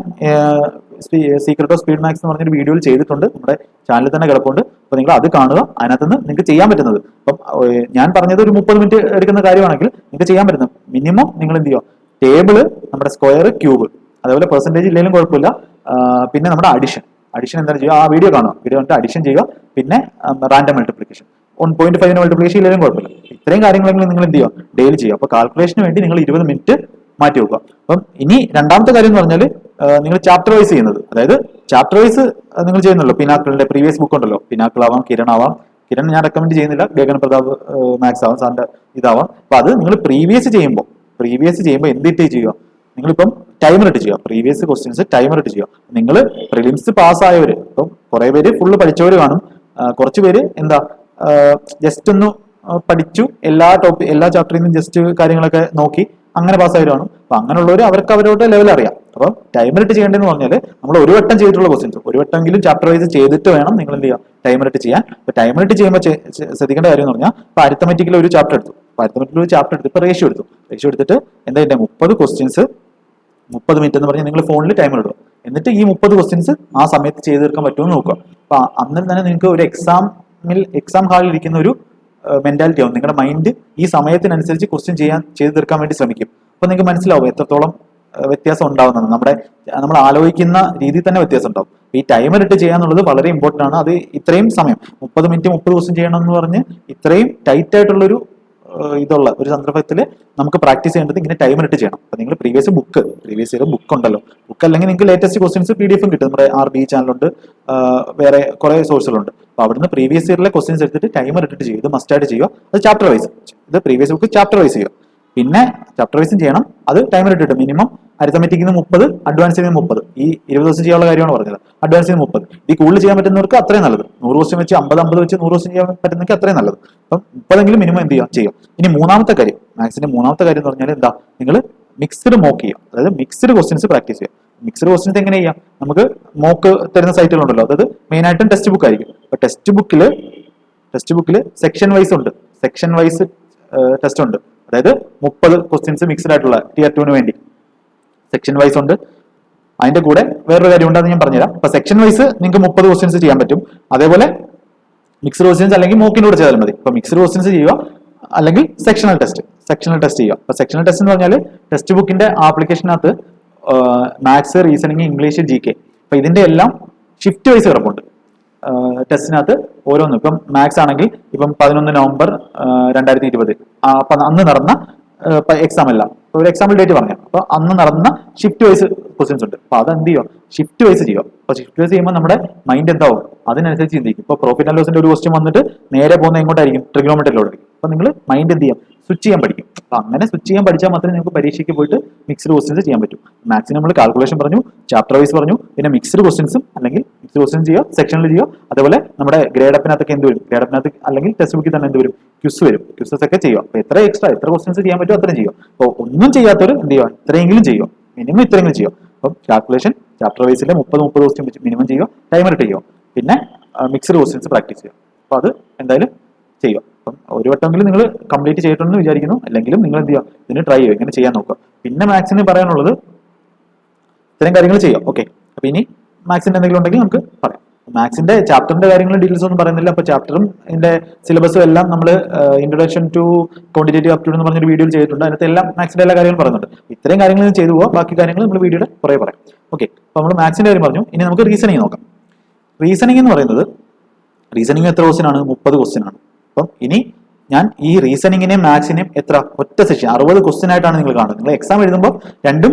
സീക്രട്ട് ഓഫ് സ്പീഡ് മാത്സ് എന്ന് പറഞ്ഞൊരു വീഡിയോയിൽ ചെയ്തിട്ടുണ്ട്. നമ്മുടെ ചാനലിൽ തന്നെ കിടപ്പുണ്ട്. അപ്പൊ നിങ്ങൾ അത് കാണുക. അതിനകത്ത് നിന്ന് നിങ്ങൾക്ക് ചെയ്യാൻ പറ്റുന്നത്, അപ്പം ഞാൻ പറഞ്ഞത് ഒരു 30 മിനിറ്റ് എടുക്കുന്ന കാര്യമാണെങ്കിൽ നിങ്ങൾക്ക് ചെയ്യാൻ പറ്റുന്നത് മിനിമം നിങ്ങൾ എന്ത് ചെയ്യുക? ടേബിള്, നമ്മുടെ സ്ക്വയർ, ക്യൂബ്, അതേപോലെ പെർസെന്റേജ് ഇല്ലെങ്കിലും കുഴപ്പമില്ല. പിന്നെ നമ്മുടെ അഡിഷൻ എന്താണ് ചെയ്യുക? ആ വീഡിയോ കാണുക. വീഡിയോ കണ്ടിട്ട് അഡിഷൻ ചെയ്യുക. പിന്നെ റാൻഡം മൾട്ടിപ്ലിക്കേഷൻ 1.5 മൾട്ടിപ്ലിക്കേഷൻ ഇല്ലെങ്കിലും കുഴപ്പമില്ല. ഇത്രയും കാര്യങ്ങളെങ്കിലും നിങ്ങൾ എന്ത് ചെയ്യുക? ഡെയിലി ചെയ്യുക. അപ്പൊ കാൽക്കുലേഷന് വേണ്ടി നിങ്ങൾ 20 മിനിറ്റ് മാറ്റി വെക്കുക. അപ്പം ഇനി രണ്ടാമത്തെ കാര്യം എന്ന് പറഞ്ഞാൽ നിങ്ങൾ ചാപ്റ്റർ വൈസ് ചെയ്യുന്നത്, അതായത് ചാപ്റ്റർ വൈസ് നിങ്ങൾ ചെയ്യുന്നല്ലോ. പിനാക്കിളിന്റെ പ്രീവിയസ് ബുക്ക് ഉണ്ടല്ലോ, പിനാക്കിൾ ആവാം, കിരൺ ഞാൻ റെക്കമെൻഡ് ചെയ്യുന്നില്ല. ഗഗൻ പ്രതാപ് മാത്സ് ആവാം, സാറിന്റെ ഇതാവാം. അപ്പൊ അത് നിങ്ങൾ പ്രീവിയസ് ചെയ്യുമ്പോൾ എന്തിട്ട് ചെയ്യുക? നിങ്ങളിപ്പം ടൈമർ ഇട്ട് ചെയ്യുക. പ്രീവിയസ് ക്വസ്റ്റ്യൻസ് ടൈമർ ഇട്ട് ചെയ്യുക. നിങ്ങൾ പ്രിലിംസ് പാസ്സായവര്, ഇപ്പം കുറെ പേര് ഫുള്ള് പഠിച്ചവര് കാണും. കുറച്ച് പേര് എന്താ ജസ്റ്റ് ഒന്ന് പഠിച്ചു, എല്ലാ ചാപ്റ്ററിൽ നിന്നും ജസ്റ്റ് കാര്യങ്ങളൊക്കെ നോക്കി അങ്ങനെ പാസ്സായി കാണും. അപ്പൊ അങ്ങനെയുള്ളവർ അവർക്ക് അവരുടെ ലെവൽ അറിയാം. അപ്പോൾ ടൈമർ ഇട്ട് ചെയ്യേണ്ടതെന്ന് പറഞ്ഞാൽ നമ്മൾ ഒരു വട്ടം ചെയ്തിട്ടുള്ള ക്വസ്റ്റ്യൻസ് ഒരു വട്ടമെങ്കിലും ചാപ്റ്റർ വൈസ് ചെയ്തിട്ട് വേണം നിങ്ങൾ എന്ത് ചെയ്യുക ടൈമർ ഇട്ട് ചെയ്യാൻ. ഇപ്പൊ ടൈമർ ഇട്ട് ചെയ്യുമ്പോൾ ശ്രദ്ധിക്കേണ്ട കാര്യം എന്ന് പറഞ്ഞാൽ ഇപ്പൊ അരിത്തമെറ്റിക്കൽ ഒരു ചാപ്റ്റർ എടുത്തു, അരിത്തമെറ്റിക്കൽ ഒരു ചാപ്റ്റർ എടുത്ത് ഇപ്പൊ റേഷ്യോ എടുത്തിട്ട് എന്താ 30 ക്വസ്റ്റ്യൻസ് 30 മിനിറ്റ് എന്ന് പറഞ്ഞാൽ നിങ്ങൾ ഫോണിൽ ടൈമർ ഇടുക. എന്നിട്ട് ഈ 30 ക്വസ്റ്റ്യൻസ് ആ സമയത്ത് ചെയ്ത് തീർക്കാൻ പറ്റുമെന്ന് നോക്കുക. അപ്പൊ അന്നേരം തന്നെ നിങ്ങൾക്ക് ഒരു എക്സാം ഹാളിൽ ഇരിക്കുന്ന ഒരു മെന്റാലിറ്റി ആവും. നിങ്ങളുടെ മൈൻഡ് ഈ സമയത്തിനനുസരിച്ച് ക്വസ്റ്റ്യൻ ചെയ്ത് തീർക്കാൻ വേണ്ടി ശ്രമിക്കും. അപ്പൊ നിങ്ങൾക്ക് മനസ്സിലാവും എത്രത്തോളം വ്യത്യാസം ഉണ്ടാവുന്നത്. നമ്മൾ ആലോചിക്കുന്ന രീതിയിൽ തന്നെ വ്യത്യാസം ഉണ്ടാവും. ഈ ടൈമർ ഇട്ട് ചെയ്യാന്നുള്ളത് വളരെ ഇമ്പോർട്ടന്റ് ആണ്. അത് ഇത്രയും സമയം 30 മിനിറ്റ് 30 ദിവസം ചെയ്യണം എന്ന് പറഞ്ഞ് ഇത്രയും ടൈറ്റ് ആയിട്ടുള്ളൊരു ഇതുള്ള ഒരു സന്ദർഭത്തിൽ നമുക്ക് പ്രാക്ടീസ് ചെയ്യേണ്ടത് ഇങ്ങനെ ടൈമർ ഇട്ട് ചെയ്യണം. അപ്പൊ നിങ്ങൾ പ്രീവിയസ് ഇയർ ബുക്ക് ഉണ്ടല്ലോ, ബുക്ക് അല്ലെങ്കിൽ നിങ്ങൾക്ക് ലേറ്റസ്റ്റ് ക്വസ്റ്റ്യൻസ് PDF കിട്ടും. നമ്മുടെ RB ചാനലുണ്ട്, വേറെ കുറെ സോഴ്സുകളുണ്ട്. അപ്പൊ അവിടുന്ന് പ്രീവിയസ് ഇയറിലെ ക്വസ്റ്റ്യൻസ് എടുത്തിട്ട് ടൈമർ ഇട്ടിട്ട് ചെയ്യുക. ഇത് മസ്റ്റ് ആയിട്ട് ചെയ്യുക. അത് ചാപ്റ്റർ വൈസ്, ഇത് പ്രീവിയസ് ബുക്ക് ചാപ്റ്റർ വൈസ് ചെയ്യുക. പിന്നെ ചാപ്റ്റർ വൈസും ചെയ്യണം. അത് ടൈമർ ഇട്ടിട്ട് മിനിമം അരിത്തമെറ്റിക്കിന് 30, അഡ്വാൻസിന് 30. ഈ 20 ദിവസം ചെയ്യാനുള്ള കാര്യമാണ് പറഞ്ഞത്. അഡ്വാൻസിന് 30. ഈ കൂടുതൽ ചെയ്യാൻ പറ്റുന്നവർക്ക് അത്രയും നല്ലത്. 100 ക്വസ്റ്റ്യൻ വെച്ച് 50 വെച്ച് 100 ക്വസ്റ്റ്യൻ ചെയ്യാൻ പറ്റുന്നവർക്ക് അത്രയും നല്ലത്. അപ്പം 30 മിനിമം എന്ത് ചെയ്യാം. ഇനി മൂന്നാമത്തെ കാര്യം, മാത്സിന്റെ മൂന്നാമത്തെ കാര്യം എന്ന് പറഞ്ഞാൽ എന്താ, നിങ്ങൾ മിക്സ്ഡ് മോക്ക് ചെയ്യുക. അതായത് മിക്സ്ഡ് ക്വസ്റ്റ്യൻസ് പ്രാക്ടീസ് ചെയ്യുക. മിക്സ്ഡ് ക്വസ്റ്റ്യൻസ് എങ്ങനെ ചെയ്യാം, നമുക്ക് മോക്ക് തരുന്ന സൈറ്റുകളുണ്ടല്ലോ, അതായത് മെയിൻ ആയിട്ടും ടെക്സ്റ്റ് ബുക്ക് ആയിരിക്കും. അപ്പൊ ടെക്സ്റ്റ് ബുക്കിൽ സെക്ഷൻ വൈസ് ഉണ്ട്, സെക്ഷൻ വൈസ് ടെസ്റ്റ് ഉണ്ട്. അതായത് 30 ക്വസ്റ്റ്യൻസ് മിക്സ്ഡ് ആയിട്ടുള്ള Tier 2 വേണ്ടി സെക്ഷൻ വൈസ് ഉണ്ട്. അതിന്റെ കൂടെ വേറൊരു കാര്യം ഉണ്ടെന്ന് ഞാൻ പറഞ്ഞുതരാം. അപ്പൊ സെക്ഷൻ വൈസ് നിങ്ങൾക്ക് 30 ക്വസ്റ്റ്യൻസ് ചെയ്യാൻ പറ്റും. അതേപോലെ മിക്സ്ഡ് ക്വസ്റ്റ്യൻസ് അല്ലെങ്കിൽ മോക്കിനൂടെ ചെയ്താൽ മതി. ഇപ്പൊ മിക്സ്ഡ് ക്വസ്റ്റ്യൻസ് ചെയ്യുക അല്ലെങ്കിൽ സെക്ഷണൽ ടെസ്റ്റ് ചെയ്യുക. അപ്പൊ സെക്ഷണൽ ടെസ്റ്റ് എന്ന് പറഞ്ഞാൽ ടെക്സ്റ്റ് ബുക്കിന്റെ ആപ്ലിക്കേഷനകത്ത് മാത്സ്, റീസണിങ്, ഇംഗ്ലീഷ്, GK അപ്പൊ ഇതിന്റെ എല്ലാം ഷിഫ്റ്റ് വൈസ് കിടപ്പുണ്ട് ടെസ്റ്റിനകത്ത്. ഓരോന്നും ഇപ്പം മാത്സ് ആണെങ്കിൽ ഇപ്പം 11 നവംബർ 2020 അന്ന് നടന്ന എക്സാം അല്ല, ഒരു എക്സാമ്പിൾ ഡേറ്റ് പറഞ്ഞു. അപ്പൊ അന്ന് നടന്ന ഷിഫ്റ്റ് വൈസ് ക്വസ്റ്റ്യൻസ് ഉണ്ട്. അപ്പൊ അത് എന്ത് ചെയ്യുക, ഷിഫ്റ്റ് വൈസ് ചെയ്യുക. അപ്പൊ ഷിഫ്റ്റ് വൈസ് ചെയ്യുമ്പോൾ നമ്മുടെ മൈൻഡ് എന്താവും, അതിനനുസരിച്ച് ചിന്തിക്കും. ഇപ്പൊ പ്രോഫിറ്റ് ആൻഡ് ലോസിന്റെ ഒരു ക്വസ്റ്റ്യൻ വന്നിട്ട് നേരെ പോകുന്ന എങ്ങോട്ടായിരിക്കും, ട്രിഗണോമെട്രിയിലോട്ടായിരിക്കും. അപ്പൊ നിങ്ങൾ മൈൻഡ് എന്ത് ചെയ്യാം, സ്വിച്ച് ചെയ്യാൻ പഠിക്കും. അപ്പൊ അങ്ങനെ സ്വിച്ച് ചെയ്യാൻ പഠിച്ചാൽ മാത്രമേ നിങ്ങൾക്ക് പരീക്ഷയ്ക്ക് പോയിട്ട് മിക്സ്ഡ് ക്വസ്റ്റ്യൻസ് ചെയ്യാൻ പറ്റും. മാത്സിന് നമ്മൾ കാൽക്കുലേഷൻ പറഞ്ഞു, ചാപ്റ്റർ വൈസ് പറഞ്ഞു, പിന്നെ മിക്സ്ഡ് ക്വസ്റ്റ്യൻസും അല്ലെങ്കിൽ മിക്സ്ഡ് ക്വസ്റ്റ്യൻസ് ചെയ്യുക, സെക്ഷനിൽ ചെയ്യുക. അതേപോലെ നമ്മുടെ ഗ്രേഡപ്പിനകത്തൊക്കെ എന്ത് വരും, ഗ്രേഡപ്പിനകത്ത് അല്ലെങ്കിൽ ടെക്സ്റ്റ് ബുക്കിൽ തന്നെ എന്ത് വരും, ക്വിസ് വരും. ക്വിസസ് ഒക്കെ ചെയ്യുക. അപ്പൊ എത്ര ക്വസ്റ്റ്യൻസ് ചെയ്യാൻ പറ്റുമോ അത്രയും ചെയ്യുക. അപ്പോൾ ഒന്നും ചെയ്യാത്തവർ എന്ത് ചെയ്യുക, ഇത്രയെങ്കിലും ചെയ്യുക, മിനിമം ഇത്രയെങ്കിലും ചെയ്യുക. അപ്പം കാൽക്കുലേഷൻ ചാപ്റ്റർ വൈസിലെ 30 ക്വസ്റ്റ്യൻ വെച്ച് മിനിമം ചെയ്യുക, ടൈമർ ഇട്ട് ചെയ്യുക. പിന്നെ മിക്സ്ഡ് ക്വസ്റ്റ്യൻസ് പ്രാക്ടീസ് ചെയ്യുക. അപ്പൊ അത് എന്തായാലും ചെയ്യുക. അപ്പം ഒരു വട്ടമെങ്കിലും നിങ്ങൾ കംപ്ലീറ്റ് ചെയ്തിട്ടുണ്ടെന്ന് വിചാരിക്കുന്നു. അല്ലെങ്കിലും നിങ്ങൾ എന്ത് ചെയ്യുക, ഇതിന് ട്രൈ ചെയ്യുക, ഇങ്ങനെ ചെയ്യാൻ നോക്കുക. പിന്നെ മാത്സിന് പറയാനുള്ളത് ഇത്തരം കാര്യങ്ങൾ ചെയ്യാം. ഓക്കെ, അപ്പൊ ഇനി മാത്സിന്റെ എന്തെങ്കിലും ഉണ്ടെങ്കിൽ നമുക്ക് പറയാം. മാത്സിന്റെ ചാപ്റ്ററിന്റെ കാര്യങ്ങളും ഡീറ്റെയിൽസ് ഒന്നും പറയുന്നില്ല. അപ്പൊ ചാപ്റ്ററും ഇതിന്റെ സിലബസും എല്ലാം നമ്മൾ ഇൻട്രൊഡക്ഷൻ ടു ക്വാണ്ടിറ്റേറ്റീവ് ആപ്റ്റിറ്റ്യൂഡ് എന്ന് പറഞ്ഞൊരു വീഡിയോ ചെയ്തിട്ടുണ്ട്. അതിനകത്ത് എല്ലാം മാത്സിന്റെ എല്ലാ കാര്യങ്ങളും പറയുന്നുണ്ട്. ഇത്രയും കാര്യങ്ങൾ ചെയ്തു പോകാം, ബാക്കി കാര്യങ്ങൾ നമ്മൾ വീഡിയോയുടെ കുറേ പറയാം. ഓക്കെ, അപ്പൊ നമ്മൾ മാത്സിന്റെ കാര്യം പറഞ്ഞു. ഇനി നമുക്ക് റീസണിങ് നോക്കാം. റീസണിങ് എന്ന് പറയുന്നത്, റീസണിങ് എത്ര ക്വസ്റ്റ്യൻ ആണ്, 30 ക്വസ്റ്റ്യൻ ആണ്. അപ്പം ഇനി ഞാൻ ഈ റീസണിങ്ങിനെയും മാത്സിനെയും ഒറ്റ സെക്ഷൻ 60 ക്വസ്റ്റ്യൻ ആയിട്ടാണ് നിങ്ങൾ കാണുന്നത്. നിങ്ങൾ എക്സാം എഴുതുമ്പോൾ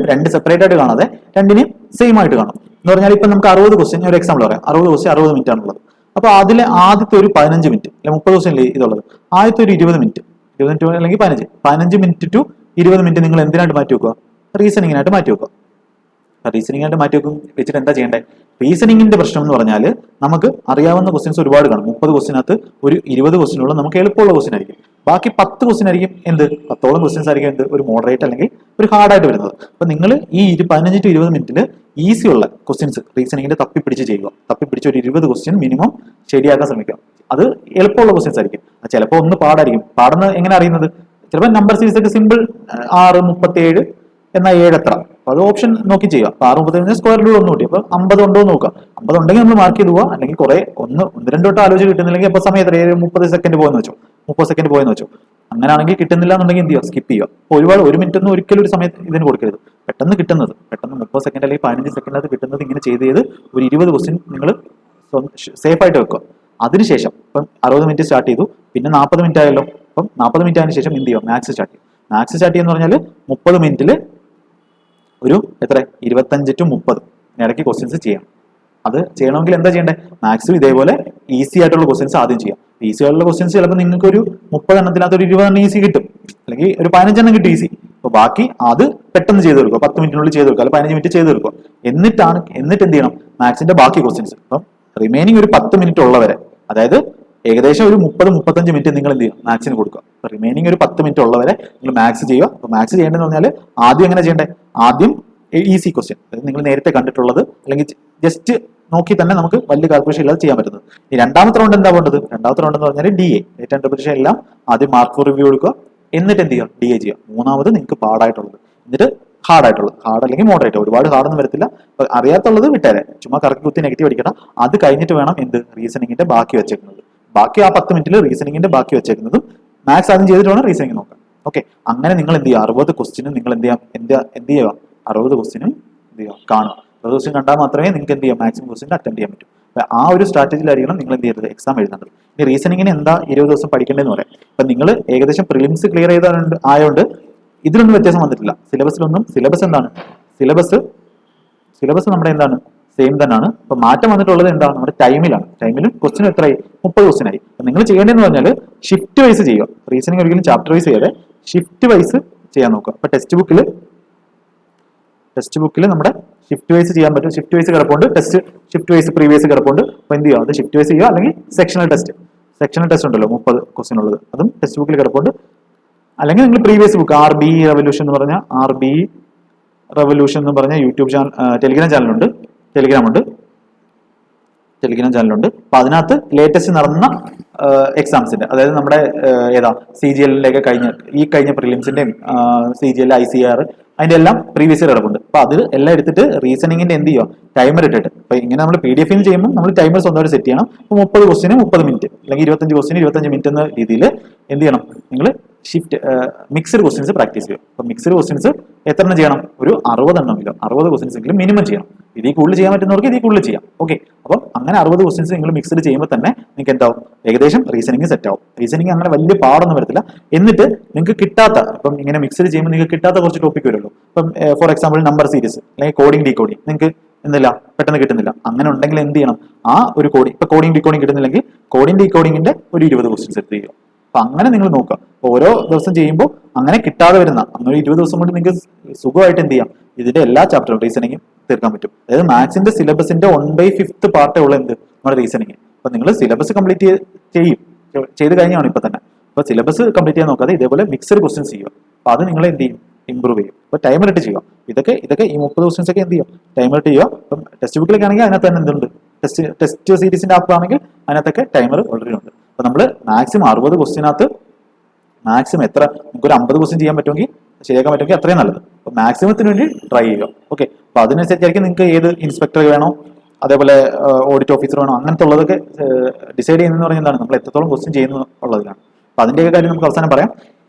രണ്ട് സെപ്പറേറ്റ് ആയിട്ട് കാണാതെ രണ്ടിനെയും സെയിം ആയിട്ട് കാണും. എന്ന് പറഞ്ഞാൽ ഇപ്പൊ നമുക്ക് 60 ക്വസ്റ്റ്യൻ, ഒരു എക്സാമ്പിൾ പറയാം, 60 ക്വസ്റ്റ്യൻ 60 മിനിറ്റ് ആണുള്ളത്. അപ്പൊ അതിലെ ആദ്യത്തെ ഒരു 15 മിനിറ്റ് അല്ലെ 30 ക്വസ്റ്റ്യൻ ഇതുള്ളത്, ആദ്യത്തെ ഒരു 20 മിനിറ്റ് അല്ലെങ്കിൽ 15 മിനിറ്റ് ടു 20 മിനിറ്റ് നിങ്ങൾ എന്തിനായിട്ട് മാറ്റി വെക്കുക, റീസണിങ്ങിനായിട്ട് മാറ്റി വെക്കുക. റീസണിംഗ് ആയിട്ട് മാറ്റി വെച്ചിട്ട് എന്താ ചെയ്യേണ്ടത്, റീസണിങ്ങിന്റെ പ്രശ്നം എന്ന് പറഞ്ഞാൽ നമുക്ക് അറിയാവുന്ന ക്വസ്റ്റ്യൻസ് ഒരുപാട് കാണും. 30 ക്വസ്റ്റ്യനകത്ത് ഒരു 20 ക്വസ്റ്റ്യനുള്ള നമുക്ക് എളുപ്പമുള്ള ക്വസ്റ്റ്യൻ ആയിരിക്കും. ബാക്കി 10 ക്വസ്റ്റ്യൻ ആയിരിക്കും 10ഓളം ക്വസ്റ്റ്യൻസ് ആയിരിക്കും ഒരു മോഡറേറ്റ് അല്ലെങ്കിൽ ഒരു ഹാർഡായിട്ട് വരുന്നത്. അപ്പൊ നിങ്ങൾ ഈ 15 to 20 മിനിറ്റിൽ ഈസി ഉള്ള ക്വസ്റ്റ്യൻസ് റീസണിങ്ങിന്റെ തപ്പിപ്പിടിച്ച് ചെയ്യുക. തപ്പിപ്പിടിച്ച് ഒരു 20 ക്വസ്റ്റ്യൻ മിനിമം ശരിയാക്കാൻ ശ്രമിക്കുക. അത് എളുപ്പമുള്ള ക്വസ്റ്റ്യൻസ് ആയിരിക്കും. ചിലപ്പോൾ ഒന്ന് പാടായിരിക്കും. പാടുന്നത് എങ്ങനെ അറിയുന്നത്, ചിലപ്പോൾ നമ്പർ സീരീസ് ഒക്കെ സിമ്പിൾ 6, 37 എന്നാൽ 7 എത്ര, അപ്പൊ അത് ഓപ്ഷൻ നോക്കി ചെയ്യുക. 6, 37 സ്ക്വയർ റൂട്ട് 1 കൂട്ടി, അപ്പൊ 50 ഉണ്ടോ എന്ന് നോക്കുക. 50 ഉണ്ടെങ്കിൽ നമ്മൾ മാർക്ക് ചെയ്ത് പോവുക. അല്ലെങ്കിൽ കുറെ ഒന്ന് രണ്ട് വട്ടം ആലോചിച്ച് കിട്ടുന്നില്ലെങ്കിൽ അപ്പൊ സമയം എത്ര, 30 സെക്കൻഡ് പോയെന്ന് വെച്ചോ, 30 സെക്കൻഡ് പോയെന്ന് വെച്ചോ. അങ്ങനെയാണെങ്കിൽ കിട്ടുന്നില്ല എന്നുണ്ടെങ്കിൽ എന്ത് ചെയ്യുക, സ്കിപ്പ് ചെയ്യുക. അപ്പോൾ ഒരുപാട് 1 മിനിറ്റ് ഒന്നും ഒരിക്കലും ഒരു സമയത്ത് ഇതിന് കൊടുക്കരുത്. പെട്ടെന്ന് 30 സെക്കൻഡ് അല്ലെങ്കിൽ 15 സെക്കൻഡിനകത്ത് കിട്ടുന്നത് ഇങ്ങനെ ചെയ്ത് ഒരു 20 ക്വസ്റ്റ്യൻ നിങ്ങൾ സേഫ് ആയിട്ട് വെക്കുക. അതിനുശേഷം ഇപ്പം 60 മിനിറ്റ് സ്റ്റാർട്ട് ചെയ്തു, പിന്നെ 40 മിനിറ്റ് ആയല്ലോ. അപ്പം 40 മിനിറ്റ് ആയതിനു ശേഷം എന്ത് ചെയ്യുക, മാത്സ് സ്റ്റാർട്ട് ചെയ്യും. മാത്സ് സ്റ്റാർട്ട് ചെയ്യുന്ന പറഞ്ഞാൽ 30 മിനിറ്റിൽ ഒരു 25 to 30 ഇടയ്ക്ക് ക്വസ്റ്റ്യൻസ് ചെയ്യാം. അത് ചെയ്യണമെങ്കിൽ എന്താ ചെയ്യേണ്ടത്, മാത്സും ഇതേപോലെ ഈസി ആയിട്ടുള്ള ക്വസ്റ്റ്യൻസ് ആദ്യം ചെയ്യാം. ഈസി ആയിട്ടുള്ള ക്വസ്റ്റ്യൻസ് ചിലപ്പോൾ നിങ്ങൾക്ക് ഒരു 30 എണ്ണത്തിനകത്ത് ഒരു 20 എണ്ണം ഈസി കിട്ടും, അല്ലെങ്കിൽ ഒരു 15 എണ്ണം കിട്ടും ഈസി. അപ്പൊ ബാക്കി അത് പെട്ടെന്ന് ചെയ്ത് തീർക്കുക, 10 മിനിറ്റിനുള്ളിൽ ചെയ്ത് തീർക്കുക, അല്ലെങ്കിൽ 15 മിനിറ്റ് ചെയ്ത് തീർക്കുക. എന്നിട്ട് എന്ത് ചെയ്യണം, മാത്സിന്റെ ബാക്കി ക്വസ്റ്റ്യൻസ് ഇപ്പം റിമൈനിങ് ഒരു 10 മിനിറ്റ് ഉള്ളവരെ, അതായത് ഏകദേശം ഒരു 30-35 മിനിറ്റ് നിങ്ങൾ എന്ത് ചെയ്യുക, മാത്സിന് കൊടുക്കുക. റിമൈനിങ് ഒരു 10 മിനിറ്റ് ഉള്ളവരെ നിങ്ങൾ മാത്സ് ചെയ്യുക. അപ്പോൾ മാത്സ് ചെയ്യേണ്ടതെന്ന് പറഞ്ഞാൽ ആദ്യം എങ്ങനെ ചെയ്യേണ്ടത്, ആദ്യം ഈസി ക്വസ്റ്റ്യൻ, അതായത് നിങ്ങൾ നേരത്തെ കണ്ടിട്ടുള്ളത് അല്ലെങ്കിൽ ജസ്റ്റ് നോക്കി തന്നെ നമുക്ക് വലിയ കാൽക്കുലേഷൻ ഇല്ലാതെ ചെയ്യാൻ പറ്റുന്നത്. ഈ രണ്ടാമത്തെ റൗണ്ട് എന്താ വേണ്ടത്, രണ്ടാമത്തെ റൗണ്ട് എന്ന് പറഞ്ഞാൽ DA, ഡേറ്റ ഇന്റർപ്രിറ്റേഷൻ എല്ലാം ആദ്യം മാർക്ക് റിവ്യൂ കൊടുക്കുക, എന്നിട്ട് എന്ത് ചെയ്യുക, DA ചെയ്യുക. മൂന്നാമത് നിങ്ങൾക്ക് പാടായിട്ടുള്ളത്, എന്നിട്ട് ഹാർഡ് ആയിട്ടുള്ളത്, ഹാർഡ് അല്ലെങ്കിൽ മോഡറേറ്റ്, ഒരുപാട് ഹാർഡൊന്നും വരത്തില്ല. അറിയാത്തുള്ളത് വിട്ടേരെ, ചുമ്മാ കറക്കി കുത്തി നെഗറ്റീവ് അടിക്കണം. അത് കഴിഞ്ഞിട്ട് വേണം എന്ത്, റീസണിങ്ങിന്റെ ബാക്കി വെച്ചേക്കുന്നത്. ബാക്കി ആ 10 മിനിറ്റിൽ റീസണിങ്ങിന്റെ ബാക്കി വെച്ചേക്കുന്നതും മാത്സ് ആദ്യം ചെയ്തിട്ട് വേണം റീസണിങ് നോക്കാം. ഓക്കെ, അങ്ങനെ നിങ്ങൾ എന്ത് ചെയ്യുക, 60 ക്വസ്റ്റിനും നിങ്ങൾ എന്ത് ചെയ്യുക, 60 ക്വസ്റ്റിനും എന്ത് ചെയ്യുക, കാണുക. 60 ക്വസ്റ്റ്യൻ കണ്ടാൽ മാത്രമേ നിങ്ങൾക്ക് എന്ത് ചെയ്യാം, മാക്സിമം ക്വസ്റ്റിന് അറ്റൻഡ് ചെയ്യാൻ പറ്റും. അപ്പൊ ആ ഒരു സ്ട്രാറ്റജിയിലായിരിക്കണം നിങ്ങൾ എന്ത് ചെയ്യരുത്, എക്സാം എഴുതേണ്ടത്. ഈ റീസണിങ്ങിന് എന്താ 20 ദിവസം പഠിക്കേണ്ടതെന്ന് പറയാം. അപ്പൊ നിങ്ങൾ ഏകദേശം പ്രിലിംസ് ക്ലിയർ ആയതുകൊണ്ട് ഇതിലൊന്നും വ്യത്യാസം വന്നിട്ടില്ല. സിലബസ് എന്താണ്, സിലബസ് നമ്മുടെ എന്താണ്, സെയിം തന്നെയാണ്. അപ്പൊ മാറ്റം വന്നിട്ടുള്ളത് എന്താണ്, നമ്മുടെ ടൈമിലും ക്വസ്റ്റ്യൻ എത്രയായി, 30 ക്വസ്റ്റ്യൻ ആയി. അപ്പൊ നിങ്ങൾ ചെയ്യേണ്ടതെന്ന് പറഞ്ഞാൽ ഷിഫ്റ്റ് വൈസ് ചെയ്യുക. റീസണിങ് ഒരിക്കലും ചാപ്റ്റർ വൈസ് ചെയ്യാതെ ഷിഫ്റ്റ് വൈസ് ചെയ്യാൻ നോക്കുക. അപ്പൊ ടെക്സ്റ്റ് ബുക്കിൽ നമ്മുടെ ഷിഫ്റ്റ് വൈസ് ചെയ്യാൻ പറ്റും. ഷിഫ്റ്റ് വൈസ് കിടപ്പുണ്ട്, ഷിഫ്റ്റ് വൈസ് പ്രീവിയസ് കിടപ്പുണ്ട്. അപ്പൊ എന്ത് ചെയ്യുക, അത് ഷിഫ്റ്റ് വൈസ് ചെയ്യുക. അല്ലെങ്കിൽ സെക്ഷണൽ ടെസ്റ്റ് ഉണ്ടല്ലോ 30 ക്വസ്റ്റ്യൻ ഉള്ളത്, അതും ടെക്സ്റ്റ് ബുക്കിൽ കിടപ്പുണ്ട്. അല്ലെങ്കിൽ നിങ്ങൾ പ്രീവിയസ് ബുക്ക് RBE റെവല്യൂഷൻ എന്ന് പറഞ്ഞ യൂട്യൂബ് ചാനൽ, ടെലിഗ്രാം ചാനലുണ്ട്. അപ്പൊ അതിനകത്ത് ലേറ്റസ്റ്റ് നടന്ന എക്സാംസിന്റെ, അതായത് നമ്മുടെ CGL-ലേക്ക് കഴിഞ്ഞ പ്രിലിംസിന്റെയും CGL, ICR അതിന്റെ എല്ലാം പ്രീവിയസ് കിടപ്പുണ്ട്. അപ്പൊ അതിൽ എല്ലാം എടുത്തിട്ട് റീസണിങ്ങിന്റെ എന്ത് ചെയ്യുക, ടൈമർ ഇട്ടിട്ട്. അപ്പൊ ഇങ്ങനെ നമ്മൾ PDF ചെയ്യുമ്പോൾ നമ്മൾ ടൈമർ സ്വന്തമായിട്ട് സെറ്റ് ചെയ്യണം. അപ്പൊ 30 ക്വസ്റ്റിന് 30 മിനിറ്റ് അല്ലെങ്കിൽ 25 ക്വസ്റ്റിന് 25 മിനിറ്റ് എന്ന രീതിയിൽ എന്ത് ചെയ്യണം, നിങ്ങൾ മിക്സ്ഡ് ക്വസ്റ്റ്യൻസ് പ്രാക്ടീസ് ചെയ്യും. അപ്പൊ മിക്സ്ഡ് ക്വസ്റ്റ്യൻസ് എത്ര എണ്ണം ചെയ്യണം, ഒരു 60 എണ്ണമെങ്കിലും 60 ക്വസ്റ്റ്യൻസ് എങ്കിലും മിനിമം ചെയ്യണം. ഇതിൽ കൂടുതൽ ചെയ്യാൻ പറ്റുന്നവർക്ക് ഇതിൽ കൂടുതൽ ചെയ്യാം. ഓക്കെ, അപ്പം അങ്ങനെ 60 ക്വസ്റ്റ്യൻസ് നിങ്ങൾ മിക്സ്ഡ് ചെയ്യുമ്പോൾ തന്നെ നിങ്ങൾക്ക് എന്താവും, ഏകദേശം റീസണിങ് സെറ്റ് ആവും. റീസണിങ് അങ്ങനെ വലിയ പാടൊന്നും വരത്തില്ല. എന്നിട്ട് നിങ്ങൾക്ക് കിട്ടാത്ത, ഇപ്പം ഇങ്ങനെ മിക്സ്ഡ് ചെയ്യുമ്പോൾ നിങ്ങൾക്ക് കിട്ടാത്ത കുറച്ച് ടോപ്പിക് വരുമല്ലോ. ഇപ്പം ഫോർ എക്സാമ്പിൾ നമ്പർ സീരീസ് അല്ലെങ്കിൽ കോഡിംഗ് ഡീകോഡിംഗ് നിങ്ങൾക്ക് എന്തില്ല, പെട്ടെന്ന് കിട്ടുന്നില്ല. അങ്ങനെ ഉണ്ടെങ്കിൽ എന്ത് ചെയ്യണം, ആ ഒരു കോഡിംഗ് ഡീകോഡിംഗ് കിട്ടുന്നില്ലെങ്കിൽ കോഡിംഗ് ഡീകോഡിംഗിന്റെ ഒരു 20 ക്വസ്റ്റ്യൻസ് എടുത്ത് ചെയ്യുക. അപ്പൊ അങ്ങനെ നിങ്ങൾ നോക്കുക. ഓരോ ദിവസം ചെയ്യുമ്പോൾ അങ്ങനെ കിട്ടാതെ വരുന്ന അങ്ങനെ 20 ദിവസം കൊണ്ട് നിങ്ങൾക്ക് സുഖമായിട്ട് എന്ത് ചെയ്യാം, ഇതിന്റെ എല്ലാ ചാപ്റ്ററും റീസണിങ്ങും തീർക്കാൻ പറ്റും. അതായത് മാത്സിന്റെ സിലബസിന്റെ 1/5 പാർട്ടേ ഉള്ള എന്ത്, നമ്മുടെ റീസണിങ്. അപ്പൊ നിങ്ങൾ സിലബസ് കംപ്ലീറ്റ് ചെയ്ത് കഴിഞ്ഞാണ് ഇപ്പൊ തന്നെ. അപ്പൊ സിലബസ് കംപ്ലീറ്റ് ചെയ്യാൻ നോക്കാതെ ഇതേപോലെ മിക്സഡ് ക്വസ്റ്റ്യൻസ് ചെയ്യുക. അപ്പൊ അത് നിങ്ങൾ എന്ത് ചെയ്യും, ഇമ്പ്രൂവ് ചെയ്യും. അപ്പൊ ടൈമർ ഇട്ട് ചെയ്യുക. ഇതൊക്കെ ഈ 30 ക്വസ്റ്റ്യൻസ് ഒക്കെ എന്ത് ചെയ്യുക, ടൈമർ ഇട്ട് ചെയ്യുക. ഇപ്പം ടെക്സ്റ്റ് ബുക്കിലേക്ക് ആണെങ്കിൽ അതിനകത്ത് തന്നെ എന്തുണ്ട്, ടെസ്റ്റ് സീരീസിന്റെ ആപ്പ് ആണെങ്കിൽ അതിനകത്തൊക്കെ ടൈമർ ഓൾറെഡി ഉണ്ട്. അപ്പൊ നമ്മൾ മാക്സിമം 60 ക്വസ്റ്റ്യനകത്ത് മാക്സിമം നമുക്ക് ഒരു 50 ക്വസ്റ്റ്യൻ ചെയ്യാൻ പറ്റുമെങ്കിൽ, ശരിയാക്കാൻ പറ്റുമെങ്കിൽ അത്രയും നല്ലത്. അപ്പൊ മാക്സിമത്തിന് വേണ്ടി ട്രൈ ചെയ്യുക. ഓക്കെ, അപ്പൊ അതിനനുസരിച്ചായിരിക്കും നിങ്ങൾക്ക് ഏത് ഇൻസ്പെക്ടർ വേണോ, അതേപോലെ ഓഡിറ്റ് ഓഫീസർ വേണോ, അങ്ങനത്തെ ഉള്ളതൊക്കെ ഡിസൈഡ് ചെയ്യുന്നതെന്ന് പറഞ്ഞാൽ എന്താണ്, നമ്മൾ എത്രത്തോളം ക്വസ്റ്റ്യൻ ചെയ്യുന്നു ഉള്ളതിനാണ്. അപ്പൊ അതിന്റെയൊക്കെ കാര്യം നമുക്ക് അവസാനം പറയാം.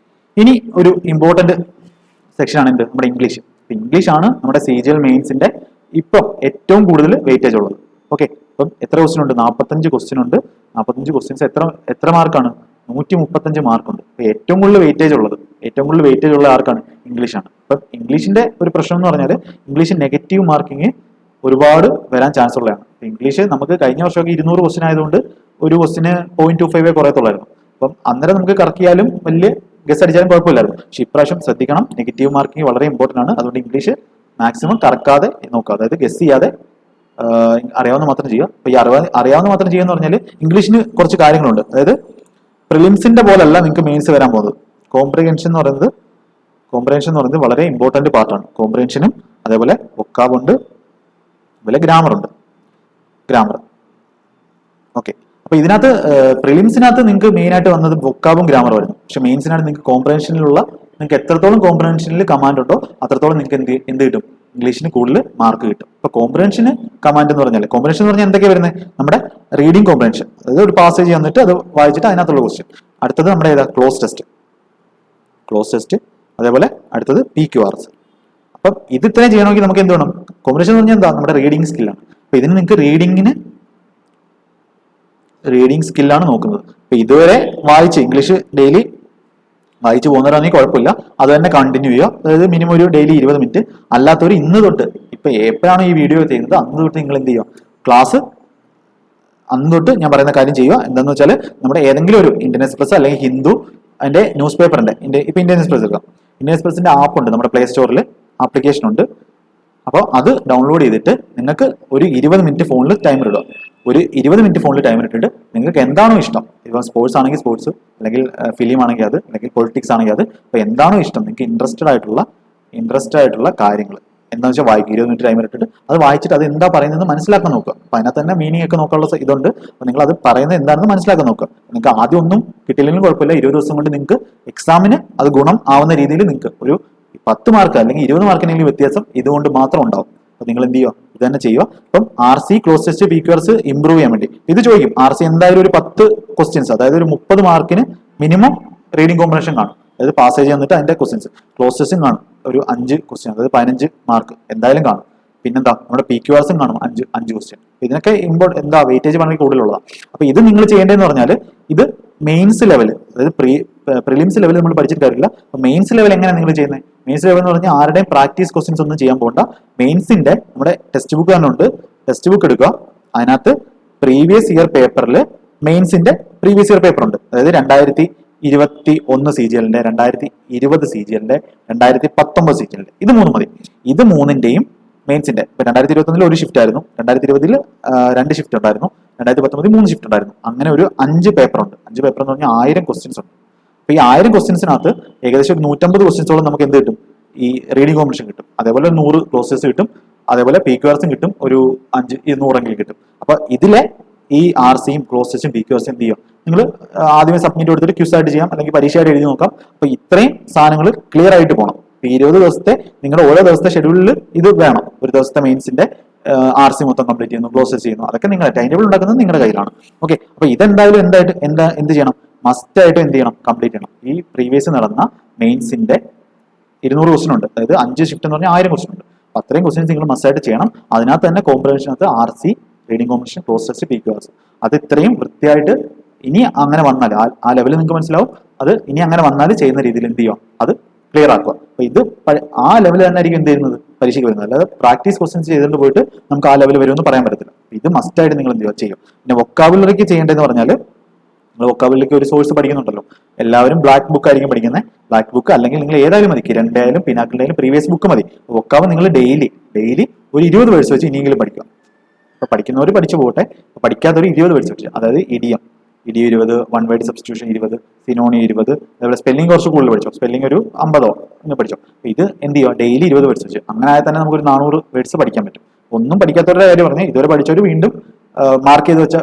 ഇനി ഒരു ഇമ്പോർട്ടന്റ് സെക്ഷനാണ് എന്ത്, നമ്മുടെ ഇംഗ്ലീഷ്. ഇംഗ്ലീഷ് ആണ് നമ്മുടെ CGL മെയിൻസിന്റെ ഇപ്പം ഏറ്റവും കൂടുതൽ വെയിറ്റേജ് ഉള്ളത്. ഓക്കെ, ഇപ്പം എത്ര ക്വസ്റ്റ്യൻ ഉണ്ട്, 45 ക്വസ്റ്റ്യൻ ഉണ്ട്. 45 ക്വസ്റ്റ്യൻസ് എത്ര മാർക്കാണ്, 135 മാർക്കുണ്ട്. അപ്പൊ ഏറ്റവും കൂടുതൽ വെയിറ്റേജ് ഉള്ള ആർക്കാണ്, ഇംഗ്ലീഷാണ്. അപ്പം ഇംഗ്ലീഷിന്റെ ഒരു പ്രശ്നം എന്ന് പറഞ്ഞാൽ ഇംഗ്ലീഷ് നെഗറ്റീവ് മാർക്കിങ് ഒരുപാട് വരാൻ ചാൻസ് ഉള്ളതാണ്. ഇംഗ്ലീഷ് നമുക്ക് കഴിഞ്ഞ വർഷമൊക്കെ 200 ക്വസ്റ്റ്യൻ ആയതുകൊണ്ട് ഒരു ക്വസ്റ്റിന് 0.25 കുറയത്തുള്ളായിരുന്നു. അപ്പം അന്നേരം നമുക്ക് കറക്കിയാലും വലിയ ഗസ് അടിച്ചാലും കുഴപ്പമില്ലായിരുന്നു. പക്ഷെ ഇപ്രാവശ്യം ശ്രദ്ധിക്കണം, നെഗറ്റീവ് മാർക്കിങ് വളരെ ഇമ്പോർട്ടന്റ് ആണ്. അതുകൊണ്ട് ഇംഗ്ലീഷ് മാക്സിമം കറക്കാതെ നോക്കുക, അതായത് ഗസ് ചെയ്യാതെ അറിയാവുന്ന മാത്രം ചെയ്യുക. അപ്പൊ ഈ അറിയാവുന്ന മാത്രം ചെയ്യുക എന്ന് പറഞ്ഞാൽ ഇംഗ്ലീഷിന് കുറച്ച് കാര്യങ്ങളുണ്ട്. അതായത് പ്രിലിംസിന്റെ പോലല്ല നിങ്ങൾക്ക് മെയിൻസ് വരാൻ പോകുന്നത്. കോംപ്രിഹെൻഷൻ എന്ന് പറയുന്നത് വളരെ ഇമ്പോർട്ടന്റ് പാർട്ടാണ്. കോംപ്രിഹെൻഷനും അതേപോലെ വൊക്കാബുണ്ട്, അതുപോലെ ഗ്രാമർ. ഓക്കെ, അപ്പൊ ഇതിനകത്ത് പ്രിലിംസിനകത്ത് നിങ്ങൾക്ക് മെയിൻ ആയിട്ട് വന്നത് വൊക്കാബും ഗ്രാമർ വരുന്നു. പക്ഷെ മെയിൻസിനകത്ത് നിങ്ങൾക്ക് കോംപ്രിഹെൻഷനിലുള്ള നിങ്ങൾക്ക് എത്രത്തോളം കോംപ്രിഹെൻഷനിൽ കമാൻഡ് ഉണ്ടോ അത്രത്തോളം നിങ്ങൾക്ക് എന്ത് കിട്ടും, ഇംഗ്ലീഷിന് കൂടുതൽ മാർക്ക് കിട്ടും. അപ്പൊ കോംപ്രിഹെൻഷന് കമാൻഡ് എന്ന് പറഞ്ഞാൽ എന്തൊക്കെയാണ് വരുന്നത്, നമ്മുടെ റീഡിംഗ് കോംപ്രിഹെൻഷൻ, അതായത് ഒരു പാസേജ് വന്നിട്ട് അത് വായിച്ചിട്ട് അതിനകത്തുള്ള ക്വസ്റ്റ്യൻ. അടുത്തത് നമ്മുടെ ക്ലോസ് ടെസ്റ്റ്, അതേപോലെ അടുത്തത് PQRs. അപ്പം ഇത് ഇത്രയും ചെയ്യണമെങ്കിൽ നമുക്ക് എന്ത് വേണം, കോംപ്രിഹെൻഷൻ എന്ന് പറഞ്ഞാൽ എന്താ, നമ്മുടെ റീഡിംഗ് സ്കില്ലാണ്. അപ്പൊ ഇതിന് നിങ്ങൾക്ക് റീഡിംഗ് സ്കില്ലാണ് നോക്കുന്നത്. അപ്പൊ ഇതുവരെ ഇംഗ്ലീഷ് ഡെയിലി വായിച്ചു പോകുന്നവരാണെങ്കിൽ കുഴപ്പമില്ല, അത് തന്നെ കണ്ടിന്യൂ ചെയ്യുക. അതായത് മിനിമം ഒരു ഡെയിലി 20 മിനിറ്റ്. അല്ലാത്തവർ ഇന്ന് തൊട്ട്, ഇപ്പൊ എപ്പോഴാണ് ഈ വീഡിയോ ചെയ്യുന്നത് അന്ന് തൊട്ട് നിങ്ങൾ എന്ത് ചെയ്യുക, ക്ലാസ് അന്ന് തൊട്ട് ഞാൻ പറയുന്ന കാര്യം ചെയ്യുക. എന്താന്ന് വെച്ചാൽ നമ്മുടെ ഏതെങ്കിലും ഒരു ഇന്ത്യൻ എക്സ്പ്രസ് അല്ലെങ്കിൽ ഹിന്ദു അതിന്റെ ന്യൂസ് പേപ്പറിന്റെ ഇപ്പൊ ഇന്ത്യൻ എക്സ്പ്രസ് എടുക്കാം. ഇന്ത്യൻ എക്സ്പ്രസിന്റെ ആപ്പ് ഉണ്ട് നമ്മുടെ പ്ലേ സ്റ്റോറിൽ, ആപ്ലിക്കേഷൻ ഉണ്ട്. അപ്പോൾ അത് ഡൗൺലോഡ് ചെയ്തിട്ട് നിങ്ങൾക്ക് ഒരു 20 മിനിറ്റ് ഫോണിൽ ടൈമർ ഇടുക. ഒരു 20 മിനിറ്റ് ഫോണിൽ ടൈമർ ഇട്ടിട്ട് നിങ്ങൾ നിങ്ങൾക്ക് എന്താണോ ഇഷ്ടം, ഇപ്പം സ്പോർട്സ് ആണെങ്കിൽ സ്പോർട്സ്, അല്ലെങ്കിൽ ഫിലിം ആണെങ്കിൽ അത്, അല്ലെങ്കിൽ പൊളിറ്റിക്സ് ആണെങ്കിൽ അത്, അപ്പോൾ എന്താണോ ഇഷ്ടം നിങ്ങൾക്ക് ഇൻട്രസ്റ്റഡ് ആയിട്ടുള്ള കാര്യങ്ങൾ എന്താണെന്ന് വെച്ചാൽ വായിക്കുക. 20 മിനിറ്റ് ടൈമർ ഇട്ടിട്ട് അത് വായിച്ചിട്ട് അത് എന്താ പറയുന്നത് മനസ്സിലാക്കാൻ നോക്കുക. അപ്പോൾ അതിനകത്ത് തന്നെ മീനിങ് ഒക്കെ നോക്കാനുള്ള ഇതുണ്ട്. അപ്പോൾ നിങ്ങൾ അത് പറയുന്നത് എന്താണെന്ന് മനസ്സിലാക്കാൻ നോക്കുക. നിങ്ങൾക്ക് ആദ്യം ഒന്നും കിട്ടിയില്ലെങ്കിലും കുഴപ്പമില്ല, 20 ദിവസം കൊണ്ട് നിങ്ങൾക്ക് എക്സാമിന് അത് ഗുണം ആവുന്ന രീതിയിൽ നിങ്ങൾക്ക് ഒരു 10 മാർക്ക് അല്ലെങ്കിൽ 20 മാർക്കിനെങ്കിലും വ്യത്യാസം ഇതുകൊണ്ട് മാത്രം ഉണ്ടാവും. അപ്പോൾ നിങ്ങൾ എന്ത് ചെയ്യുക, ഇത് തന്നെ ചെയ്യുക. അപ്പം RC close test PQRS improve ചെയ്യാൻ വേണ്ടി ഇത് ചോദിക്കും. RC എന്തായാലും ഒരു 10 ക്വസ്റ്റ്യൻസ്, അതായത് ഒരു 30 മാർക്കിന് മിനിമം റീഡിംഗ് കോമ്പിനേഷൻ കാണും. അതായത് പാസേജ് വന്നിട്ട് അതിന്റെ ക്വസ്റ്റ്യൻസ്, ക്ലോസ് ടെസ്റ്റും കാണും ഒരു 5 ക്വസ്റ്റ്യൻ, അതായത് 15 മാർക്ക് എന്തായാലും കാണും. പിന്നെന്താ നമ്മുടെ PQRSും കാണും 5 ക്വസ്റ്റ്യൻ. ഇതിനൊക്കെ എന്താ വെയിറ്റേജ് വളരെ കൂടുതലുള്ളതാണ്. അപ്പൊ ഇത് നിങ്ങൾ ചെയ്യേണ്ടതെന്ന് പറഞ്ഞാൽ ഇത് മെയിൻസ് ലെവൽ, അതായത് പ്രിലിംസ് ലെവൽ നമ്മൾ പഠിച്ചിട്ട് കാര്യമില്ല. അപ്പൊ മെയിൻസ് ലെവൽ എങ്ങനെയാണ് നിങ്ങൾ ചെയ്യുന്നത്? മെയിൻസ് ലെവൽ എന്ന് പറഞ്ഞാൽ ആരുടെയും പ്രാക്ടീസ് ക്വസ്റ്റ്യൻസ് ഒന്നും ചെയ്യാൻ പോകണ്ട. മെയിൻസിന്റെ നമ്മുടെ ടെക്സ്റ്റ് ബുക്ക് തന്നെ ഉണ്ട്. ടെക്സ്റ്റ് ബുക്ക് എടുക്കുക, അതിനകത്ത് പ്രീവിയസ് ഇയർ പേപ്പറിൽ മെയിൻസിന്റെ പ്രീവിയസ് ഇയർ പേപ്പർ ഉണ്ട്. അതായത് 2021 CGL-ന്റെ, 2020 CGL-ന്റെ, 2019 CGL-ന്റെ, ഇത് 3 മതി. ഇത് 3-ന്റെയും മെയിൻസിന്റെ ഇപ്പൊ 2021 ഒരു ഷിഫ്റ്റ് ആയിരുന്നു, 2020 2 ഷിഫ്റ്റ് ഉണ്ടായിരുന്നു, 2019 3 ഷിഫ്റ്റ് ഉണ്ടായിരുന്നു. അങ്ങനെ ഒരു 5 പേപ്പർ ഉണ്ട്. 5 പേപ്പർ എന്ന് പറഞ്ഞാൽ 1000 ക്വസ്റ്റ്യൻസ് ഉണ്ട്. അപ്പൊ ഈ 1000 ക്വസ്റ്റ്യൻസിനകത്ത് ഏകദേശം 150 ക്വസ്റ്റ്യൻസോളം നമുക്ക് എന്ത് കിട്ടും? ഈ റീഡിംഗ് കോമ്പിനേഷൻ കിട്ടും. അതേപോലെ 100 ക്ലോസസ് കിട്ടും. അതേപോലെ PQRSും കിട്ടും, ഒരു 200 കിട്ടും. അപ്പൊ ഇതിലെ ഈ RCയും ക്ലോസ് ടെസ്റ്റും PQRSും എന്ത് ചെയ്യും? നിങ്ങൾ ആദ്യമേ സബ്മിറ്റ് കൊടുത്തിട്ട് ക്യൂസ് ആയിട്ട് ചെയ്യാം, അല്ലെങ്കിൽ പരീക്ഷയായിട്ട് എഴുതി നോക്കാം. അപ്പൊ ഇത്രയും സാധനങ്ങൾ ക്ലിയർ ആയിട്ട് പോകണം. 20 ദിവസത്തെ നിങ്ങളുടെ ഓരോ ദിവസത്തെ ഷെഡ്യൂളിൽ ഇത് വേണം. ഒരു ദിവസത്തെ മെയിൻസിന്റെ RC മൊത്തം കംപ്ലീറ്റ് ചെയ്യുന്നു, ക്ലോസ് ടെസ്റ്റ് ചെയ്യുന്നു, അതൊക്കെ നിങ്ങളുടെ ടൈം ടേബിൾ ഉണ്ടാക്കുന്നത് നിങ്ങളുടെ കയ്യിലാണ്. ഓക്കെ, അപ്പൊ ഇതെന്തായാലും എന്ത് ചെയ്യണം? മസ്റ്റ് ആയിട്ട് എന്ത് ചെയ്യണം? കംപ്ലീറ്റ് ചെയ്യണം. ഈ പ്രീവിയസ് നടന്ന മെയിൻസിന്റെ 200 ക്വസ്റ്റൻ ഉണ്ട്, അതായത് 5 ഷിഫ്റ്റ് എന്ന് പറഞ്ഞാൽ 1000 ക്വസ്റ്റൻ ഉണ്ട്. അപ്പൊ അത്രയും ക്വസ്റ്റൻസ് നിങ്ങൾ മസ്റ്റ് ആയിട്ട് ചെയ്യണം. അതിനകത്ത് തന്നെ കോമ്പിനേഷനകത്ത് RC, reading combination, close test, PQRS, അത് ഇത്രയും വൃത്തിയായിട്ട് ഇനി അങ്ങനെ വന്നാൽ ആ ലെവലിൽ നിങ്ങൾക്ക് മനസ്സിലാവും. അത് ഇനി അങ്ങനെ വന്നാൽ ചെയ്യുന്ന രീതിയിൽ എന്ത് ചെയ്യുക? അത് ക്ലിയർ ആക്കുക. അപ്പൊ ഇത് ആ ലെവൽ തന്നെ ആയിരിക്കും എന്ത് ചെയ്യുന്നത്? പരീക്ഷയ്ക്ക് വരുന്നത്. അല്ലാതെ പ്രാക്ടീസ് ക്വസ്റ്റൻസ് ചെയ്തുകൊണ്ട് പോയിട്ട് നമുക്ക് ആ ലെവൽ വരുമെന്ന് പറയാൻ പറ്റത്തില്ല. ഇത് മസ്റ്റ് ആയിട്ട് നിങ്ങൾ എന്ത് ചെയ്യുക? ചെയ്യും. പിന്നെ വൊക്കാബുലറിക്ക് ചെയ്യേണ്ടതെന്ന് പറഞ്ഞാൽ നിങ്ങൾ വൊക്കാബുലറിക്ക് ഒരു സോഴ്സ് പഠിക്കുന്നുണ്ടല്ലോ, എല്ലാവരും ബ്ലാക്ക് ബുക്ക് ആയിരിക്കും പഠിക്കുന്നത്. ബ്ലാക്ക് ബുക്ക് അല്ലെങ്കിൽ നിങ്ങൾ ഏതായാലും മതി, കിരണിന്റെ ആയാലും പിനാക്കിന്റെ ആയാലും പ്രീവിയസ് ബുക്ക് മതി. വൊക്കാബ് നിങ്ങൾ ഡെയിലി ഒരു 20 വേർഡ്സ് വെച്ച് ഇനിയെങ്കിലും പഠിക്കുക. അപ്പൊ പഠിക്കുന്നവർ പഠിച്ചു പോകട്ടെ, പഠിക്കാത്തവർ 20 വേർഡ്സ് വെച്ച്, അതായത് ഇഡിയം 20, വൺ വേർഡ് സബ്സ്റ്റിറ്റ്യൂഷൻ 20, സിനോണി 20, അതേപോലെ സ്പെല്ലിംഗ് കുറച്ച് കൂടുതൽ പഠിച്ചോ, സ്പെല്ലിംഗ് ഒരു 50 എന്ന് പഠിച്ചോ. ഇത് എന്ത് ചെയ്യുക? ഡെയിലി 20 വേർഡ്സ് വെച്ച്, അങ്ങനെ ആയാൽ തന്നെ നമുക്കൊരു 400 വേർഡ്സ് പഠിക്കാൻ പറ്റും. ഒന്നും പഠിക്കാത്തവരുടെ കാര്യം പറഞ്ഞാൽ ഇതുവരെ പഠിച്ചവർ വീണ്ടും മാർക്ക് ചെയ്ത് വെച്ച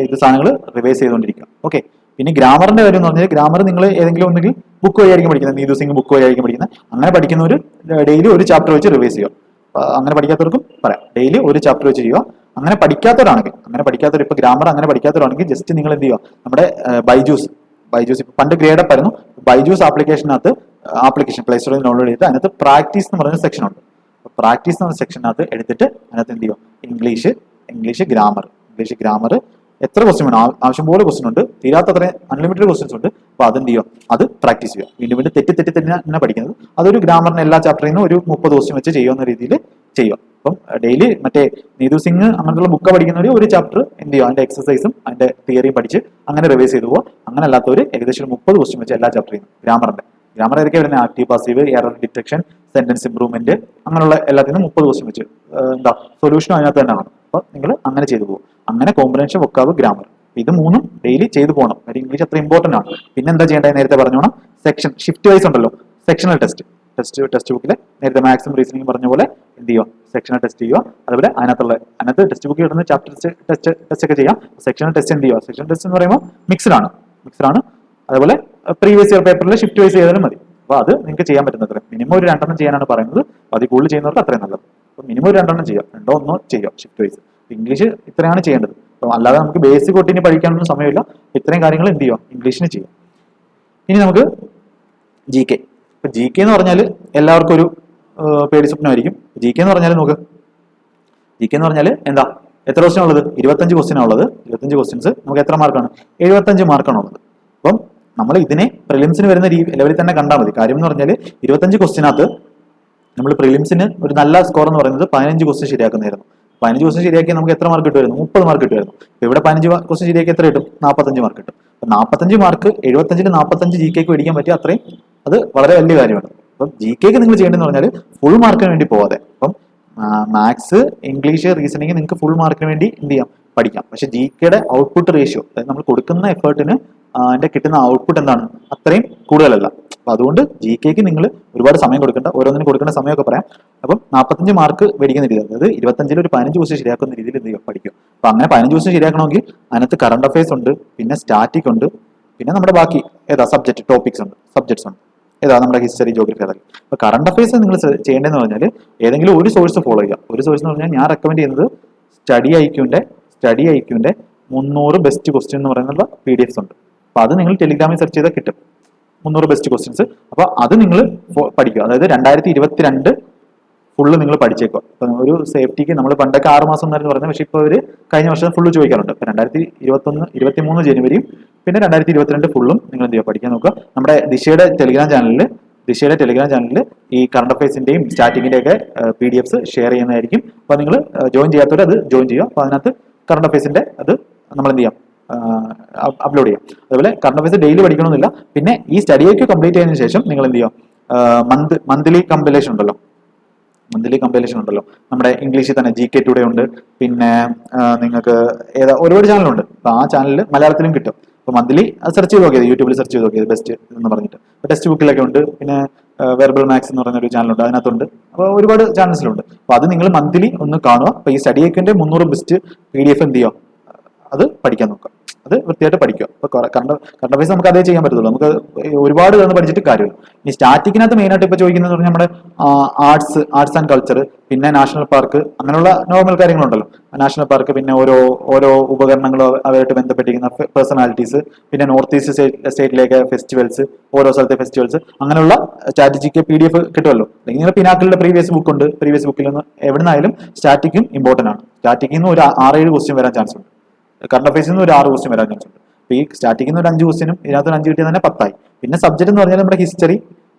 ഇത് സാധനങ്ങൾ റിവൈസ് ചെയ്തുകൊണ്ടിരിക്കുക. ഓക്കെ, പിന്നെ ഗ്രാമറിന്റെ കാര്യം എന്ന് പറഞ്ഞാൽ ഗ്രാമർ നിങ്ങൾ ഏതെങ്കിലും ഒന്നെങ്കിൽ ബുക്ക് വഴിയായിരിക്കും പഠിക്കുന്നത്, നീതു സിംഗ് ബുക്ക് വഴിയായിരിക്കും പഠിക്കുന്നത്. അങ്ങനെ പഠിക്കുന്നവർ ഡെയിലി ഒരു ചാപ്റ്റർ വെച്ച് റിവൈസ് ചെയ്യുക. അങ്ങനെ പഠിക്കാത്തവർക്കും പറയാം, ഡെയിലി ഒരു ചാപ്റ്റർ വെച്ച് ചെയ്യുക. അങ്ങനെ പഠിക്കാത്തവർ ഇപ്പൊ ഗ്രാമർ അങ്ങനെ പഠിക്കാത്തവരാണെങ്കിൽ ജസ്റ്റ് നിങ്ങൾ എന്ത് ചെയ്യുക? നമ്മുടെ ബൈജൂസ് ഇപ്പൊ പണ്ട് ഗ്രേഡ് അപ്പ് ആയിരുന്നു. ബൈജൂസ് ആപ്ലിക്കേഷൻ പ്ലേ സ്റ്റോറിൽ ഡൗൺലോഡ് ചെയ്തിട്ട് അതിനകത്ത് പ്രാക്ടീസ് എന്ന് പറയുന്ന സെക്ഷൻ ഉണ്ട്. പ്രാക്ടീസ് എന്ന് പറഞ്ഞ സെക്ഷനകത്ത് എടുത്തിട്ട് അതിനകത്ത് എന്ത് ചെയ്യുക? ഇംഗ്ലീഷ് ഗ്രാമർ എത്ര ക്വസ്റ്റ്യൻ വേണം? ആവശ്യം പോലെ ക്വസ്റ്റ്യൻ ഉണ്ട്, തീരാത്തത്ര അൺലിമിറ്റഡ് ക്വസ്റ്റ്യൻസ് ഉണ്ട്. അപ്പൊ അതെന്ത് ചെയ്യുക? അത് പ്രാക്ടീസ് ചെയ്യുക. വീണ്ടും തെറ്റി തന്നെ പഠിക്കുന്നത്. അതൊരു ഗ്രാമറിന് എല്ലാ ചാപ്റ്ററിൽ നിന്നും ഒരു 30 ക്വസ്റ്റ്യൻ വെച്ച് ചെയ്യുന്ന രീതിയിൽ ചെയ്യുക. അപ്പം ഡെയിലി മറ്റേ നീതു സിംഗ് അങ്ങനത്തുള്ള ബുക്ക് പഠിക്കുന്നവർ ഒരു ചാപ്റ്റർ എന്ത് ചെയ്യുക? അതിന്റെ എക്സസൈസും അതിന്റെ തിയറിയും പഠിച്ച് അങ്ങനെ റിവൈസ് ചെയ്തു പോകുക. അങ്ങനെ അല്ലാത്തവർ ഏകദേശം 30 ക്വസ്റ്റ്യൻ വെച്ച് എല്ലാ ചാപ്റ്ററിൽ നിന്നും ഗ്രാമർ ഏതൊക്കെ വരുന്നത്? Active, passive, error detection, sentence improvement, അങ്ങനെയുള്ള എല്ലാത്തിനും 30 ക്വസ്റ്റ്യൻ വെച്ച് സൊല്യൂഷനും അതിനകത്ത് തന്നെ ആണ്. അപ്പൊ നിങ്ങൾ അങ്ങനെ ചെയ്തു പോകും. അങ്ങനെ കോമ്പിനേഷൻ, വൊക്കാബ്, ഗ്രാമർ, ഇത് 3ഉം ഡെയിലി ചെയ്തു പോകണം. കാര്യം ഇംഗ്ലീഷ് അത്ര ഇമ്പോർട്ടന്റ് ആണ്. പിന്നെ എന്താ ചെയ്യേണ്ടത്? നേരത്തെ പറഞ്ഞോണം, സെക്ഷൻ ഷിഫ്റ്റ് വൈസ് ഉണ്ടല്ലോ, സെക്ഷണൽ ടെക്സ്റ്റ് ബുക്കിൽ നേരത്തെ മാത്സും റീസണിംഗും പറഞ്ഞ പോലെ എന്ത് ചെയ്യുക? സെക്ഷണൽ ടെസ്റ്റ് ചെയ്യുക. അതുപോലെ അതിനകത്ത് ടെക്സ്റ്റ് ബുക്കിൽ കിട്ടുന്ന ചാപ്റ്റർ ടെസ്റ്റ് ഒക്കെ ചെയ്യാം. സെക്ഷണൽ ടെസ്റ്റ് എന്ത് ചെയ്യുക? സെക്ഷണൽ ടെസ്റ്റ് എന്ന് പറയുമ്പോൾ മിക്സ്ഡ് ആണ്. അതുപോലെ പ്രീവിയസ് ഇയർ പേപ്പറിൽ ഷിഫ്റ്റ് വൈസ് ചെയ്താലും മതി. അപ്പൊ അത് നിങ്ങൾക്ക് ചെയ്യാൻ പറ്റുന്നത് മിനിമം ഒരു 2 ചെയ്യാനാണ് പറയുന്നത്. അപ്പൊ അതിൽ കൂടുതൽ ചെയ്യുന്നവർക്ക് അത്രയും നല്ലത്. അപ്പൊ മിനിമം ഒരു 2 ചെയ്യാം, 2 ചെയ്യാം ഷിഫ്റ്റ് വൈസ്. ഇംഗ്ലീഷ് ഇത്രയാണ് ചെയ്യേണ്ടത്. അപ്പൊ അല്ലാതെ നമുക്ക് ബേസിക് ഒട്ടിന് പഠിക്കാനൊന്നും സമയമില്ല. ഇത്രയും കാര്യങ്ങൾ എന്ത് ചെയ്യുക? ഇംഗ്ലീഷിന് ചെയ്യാം. ഇനി നമുക്ക് GK. ഇപ്പൊ GK എന്ന് പറഞ്ഞാൽ എല്ലാവർക്കും ഒരു പേടി സ്വപ്നമായിരിക്കും. GK എന്ന് പറഞ്ഞാൽ എന്താ? എത്ര ക്വസ്റ്റ്യൻ ഉള്ളത്? 25 ക്വസ്റ്റ്യൻ ഉള്ളത്. 25 ക്വസ്റ്റ്യൻസ് നമുക്ക് എത്ര മാർക്കാണ്? 75 മാർക്കാണ് ഉള്ളത്. അപ്പം നമ്മൾ ഇതിനെ പ്രിലിംസിന് വരുന്ന ലെവലിൽ തന്നെ കണ്ടാൽ മതി. കാര്യം എന്ന് പറഞ്ഞാൽ 25 ക്വസ്റ്റ്യനകത്ത് നമ്മൾ പ്രിലിംസിന് ഒരു നല്ല സ്കോർ എന്ന് പറയുന്നത് 15 ക്വസ്റ്റ്യൻ ശരിയാക്കുന്നതായിരുന്നു. 15 ക്വസ്റ്റ്യൻ ശരിയാക്കി നമുക്ക് എത്ര മാർക്ക് കിട്ടുമായിരുന്നു? 30 മാർക്ക് കിട്ടുമായിരുന്നു. ഇവിടെ 15 ക്വസ്റ്റ്യൻ ശരിയാക്കി എത്ര കിട്ടും? 45 മാർക്ക് കിട്ടും. 45 മാർക്ക് 75-ന് 45 GKക്ക് മേടിക്കാൻ പറ്റിയ അത്രയും അത് വളരെ വലിയ കാര്യമാണ്. അപ്പം GKക്ക് നിങ്ങൾ ചെയ്യേണ്ടതെന്ന് പറഞ്ഞാൽ ഫുൾ മാർക്കിന് വേണ്ടി പോവാതെ, അപ്പം മാത്സ്, ഇംഗ്ലീഷ്, റീസണിങ് നിങ്ങൾക്ക് ഫുൾ മാർക്കിന് വേണ്ടി എന്ത് ചെയ്യാം? പഠിക്കാം. പക്ഷെ ജി കെയുടെ ഔട്ട്പുട്ട് റേഷ്യോ, അതായത് നമ്മൾ കൊടുക്കുന്ന എഫേർട്ടിന് അതിന്റെ കിട്ടുന്ന ഔട്ട്പുട്ട് എന്താണ്, അത്രയും കൂടുതലല്ല. അപ്പൊ അതുകൊണ്ട് ജി കെക്ക് നിങ്ങൾ ഒരുപാട് സമയം കൊടുക്കേണ്ട, ഓരോന്നിനും കൊടുക്കേണ്ട സമയമൊക്കെ പറയാം. അപ്പം 45 മാർക്ക് മേടിക്കുന്ന രീതി, അതായത് 25 ഒരു 15 ക്വസ്റ്റ്യൻ ശരിയാക്കുന്ന രീതിയിൽ എന്ത് ചെയ്യുക, പഠിക്കും. അപ്പൊ അങ്ങനെ 15 ക്വസ്റ്റ്യൻ ശരിയാക്കണമെങ്കിൽ അതിനകത്ത് കറണ്ട് അഫയേഴ്സ് ഉണ്ട്, പിന്നെ സ്റ്റാറ്റിക് ഉണ്ട്, പിന്നെ നമ്മുടെ ബാക്കി ഏതാ സബ്ജക്ട് ടോപ്പിക്സ് ഉണ്ട്, സബ്ജക്ട്സ് ഉണ്ട്, ഏതാ നമ്മുടെ ഹിസ്റ്ററി, ജോഗ്രഫി, അതൊക്കെ. അപ്പൊ കറണ്ട് അഫയേഴ്സ് നിങ്ങൾ ചെയ്യേണ്ടതെന്ന് പറഞ്ഞാൽ ഏതെങ്കിലും ഒരു സോഴ്സ് ഫോളോ ചെയ്യുക. ഒരു സോഴ്സ് എന്ന് പറഞ്ഞാൽ ഞാൻ റെക്കമെൻഡ് ചെയ്യുന്നത് സ്റ്റഡി ഐക്യൂന്റെ 300 ബെസ്റ്റ് ക്വസ്റ്റ്യൻ എന്ന് പറയുന്ന PDF ഉണ്ട്. അപ്പൊ അത് നിങ്ങൾ ടെലിഗ്രാമിൽ സെർച്ച് ചെയ്താൽ കിട്ടും, 300 ബെസ്റ്റ് ക്വസ്റ്റ്യൻസ്. അപ്പൊ അത് നിങ്ങൾ പഠിക്കുക. അതായത് 2022 ഫുള്ള് നിങ്ങൾ പഠിച്ചേക്കുക. ഇപ്പൊ ഒരു സേഫ്റ്റിക്ക് നമ്മൾ പണ്ടൊക്കെ 6 മാസം എന്നായിരുന്നു പറയുന്നത്, പക്ഷെ ഇപ്പോൾ ഒരു കഴിഞ്ഞ വർഷം ഫുള്ള് ചോദിക്കാറുണ്ട്. ഇപ്പൊ 2023 ജനുവരിയും പിന്നെ 2022 ഫുള്ളും നിങ്ങൾ എന്ത് ചെയ്യുക, പഠിക്കാൻ നോക്കുക. നമ്മുടെ ദിശയുടെ ടെലിഗ്രാം ചാനലിൽ ഈ കറണ്ട് അഫയേഴ്സിന്റെയും സ്റ്റാറ്റിക്കിന്റെ ഒക്കെ PDFs ഷെയർ ചെയ്യുന്നതായിരിക്കും. അപ്പൊ നിങ്ങൾ ജോയിൻ ചെയ്യാത്തവർ അത് ജോയിൻ ചെയ്യുക. അപ്പൊ അതിനകത്ത് കറണ്ട് അഫയേഴ്സിന്റെ അത് നമ്മൾ എന്ത് ചെയ്യാം, അപ്ലോഡ് ചെയ്യാം. അതുപോലെ കറണ്ട് അഫയേഴ്സ് ഡെയിലി പഠിക്കണമെന്നില്ല. പിന്നെ ഈ സ്റ്റഡിയൊക്കെ കംപ്ലീറ്റ് ചെയ്തതിനു ശേഷം നിങ്ങൾ എന്ത് ചെയ്യാം, മന്ത്ലി കമ്പൈലേഷൻ ഉണ്ടല്ലോ, നമ്മുടെ ഇംഗ്ലീഷിൽ തന്നെ GK ടുഡേ ഉണ്ട്. പിന്നെ നിങ്ങൾക്ക് ഒരുപാട് ചാനലുണ്ട്. അപ്പൊ ആ ചാനലിൽ മലയാളത്തിലും കിട്ടും. അപ്പൊ മന്ത്ലി സെർച്ച് ചെയ്ത് നോക്കിയത്, യൂട്യൂബിൽ സെർച്ച് ചെയ്ത് നോക്കിയത് ബെസ്റ്റ് എന്ന് പറഞ്ഞിട്ട്. ടെക്സ്റ്റ് ബുക്കിലൊക്കെ ഉണ്ട്. പിന്നെ വെർബൽ മാത്സ് എന്ന് പറയുന്ന ഒരു ചാനലുണ്ട്, അതിനകത്തുണ്ട്. അപ്പോൾ ഒരുപാട് ചാനൽസിലുണ്ട്. അപ്പൊ അത് നിങ്ങൾ മന്ത്ലി ഒന്ന് കാണുക. അപ്പൊ ഈ സ്റ്റഡിയൊക്കെ 300 ബെസ്റ്റ് PDF എന്ത് ചെയ്യുക, അത് പഠിക്കാൻ നോക്കുക. അത് വൃത്തിയായിട്ട് പഠിക്കുക. അപ്പൊ കറണ്ട് അഫയേഴ്സ് നമുക്ക് അതേ ചെയ്യാൻ പറ്റത്തുള്ളൂ. നമുക്ക് ഒരുപാട് തന്ന് പഠിച്ചിട്ട് കാര്യമില്ല. ഈ സ്റ്റാറ്റിക്കിനകത്ത് മെയിനായിട്ട് ഇപ്പൊ ചോദിക്കുന്നത് പറഞ്ഞാൽ നമ്മുടെ ആർട്സ് ആൻഡ് കൾച്ചർ, പിന്നെ നാഷണൽ പാർക്ക്, അങ്ങനെയുള്ള നോർമൽ കാര്യങ്ങളുണ്ടല്ലോ. നാഷണൽ പാർക്ക്, പിന്നെ ഓരോ ഉപകരണങ്ങളോ അവരായിട്ട് ബന്ധപ്പെട്ടിരിക്കുന്ന പേഴ്സണാലിറ്റീസ്, പിന്നെ നോർത്ത് ഈസ്റ്റ് സ്റ്റേറ്റിലേക്ക് ഫെസ്റ്റിവൽസ്, ഓരോ സ്ഥലത്തെ ഫെസ്റ്റിവൽസ്, അങ്ങനെയുള്ള സ്റ്റാറ്റിസ്റ്റിക് PDF കിട്ടുമല്ലോ. അല്ലെങ്കിൽ പിനാക്കിളിന്റെ പ്രീവിയസ് ബുക്ക് ഉണ്ട്. പ്രീവിയസ് ബുക്കിൽ നിന്ന് എവിടുന്നായാലും സ്റ്റാറ്റിക്കും ഇമ്പോർട്ടന്റ് ആണ്. സ്റ്റാറ്റിക്കിൽ നിന്ന് ഒരു 6-7 ക്വസ്റ്റ്യൻ വരാൻ ചാൻസ് ഉണ്ട്. കറണ്ട് അഫയേഴ്സിൽ നിന്ന് ഒരു 6 ക്വസ്റ്റ്യൻ വരാൻ ചാൻസ് ഉണ്ട്. അപ്പൊ ഈ സ്റ്റാറ്റിക്കിൽ നിന്ന് ഒരു 5 ക്വസ്റ്റ്യനും ഇതിനകത്ത് 5 കിട്ടിയാൽ തന്നെ 10 ആയി. പിന്നെ സബ്ജക്ട് എന്ന് പറഞ്ഞാൽ നമ്മുടെ ഹിസ്റ്ററി,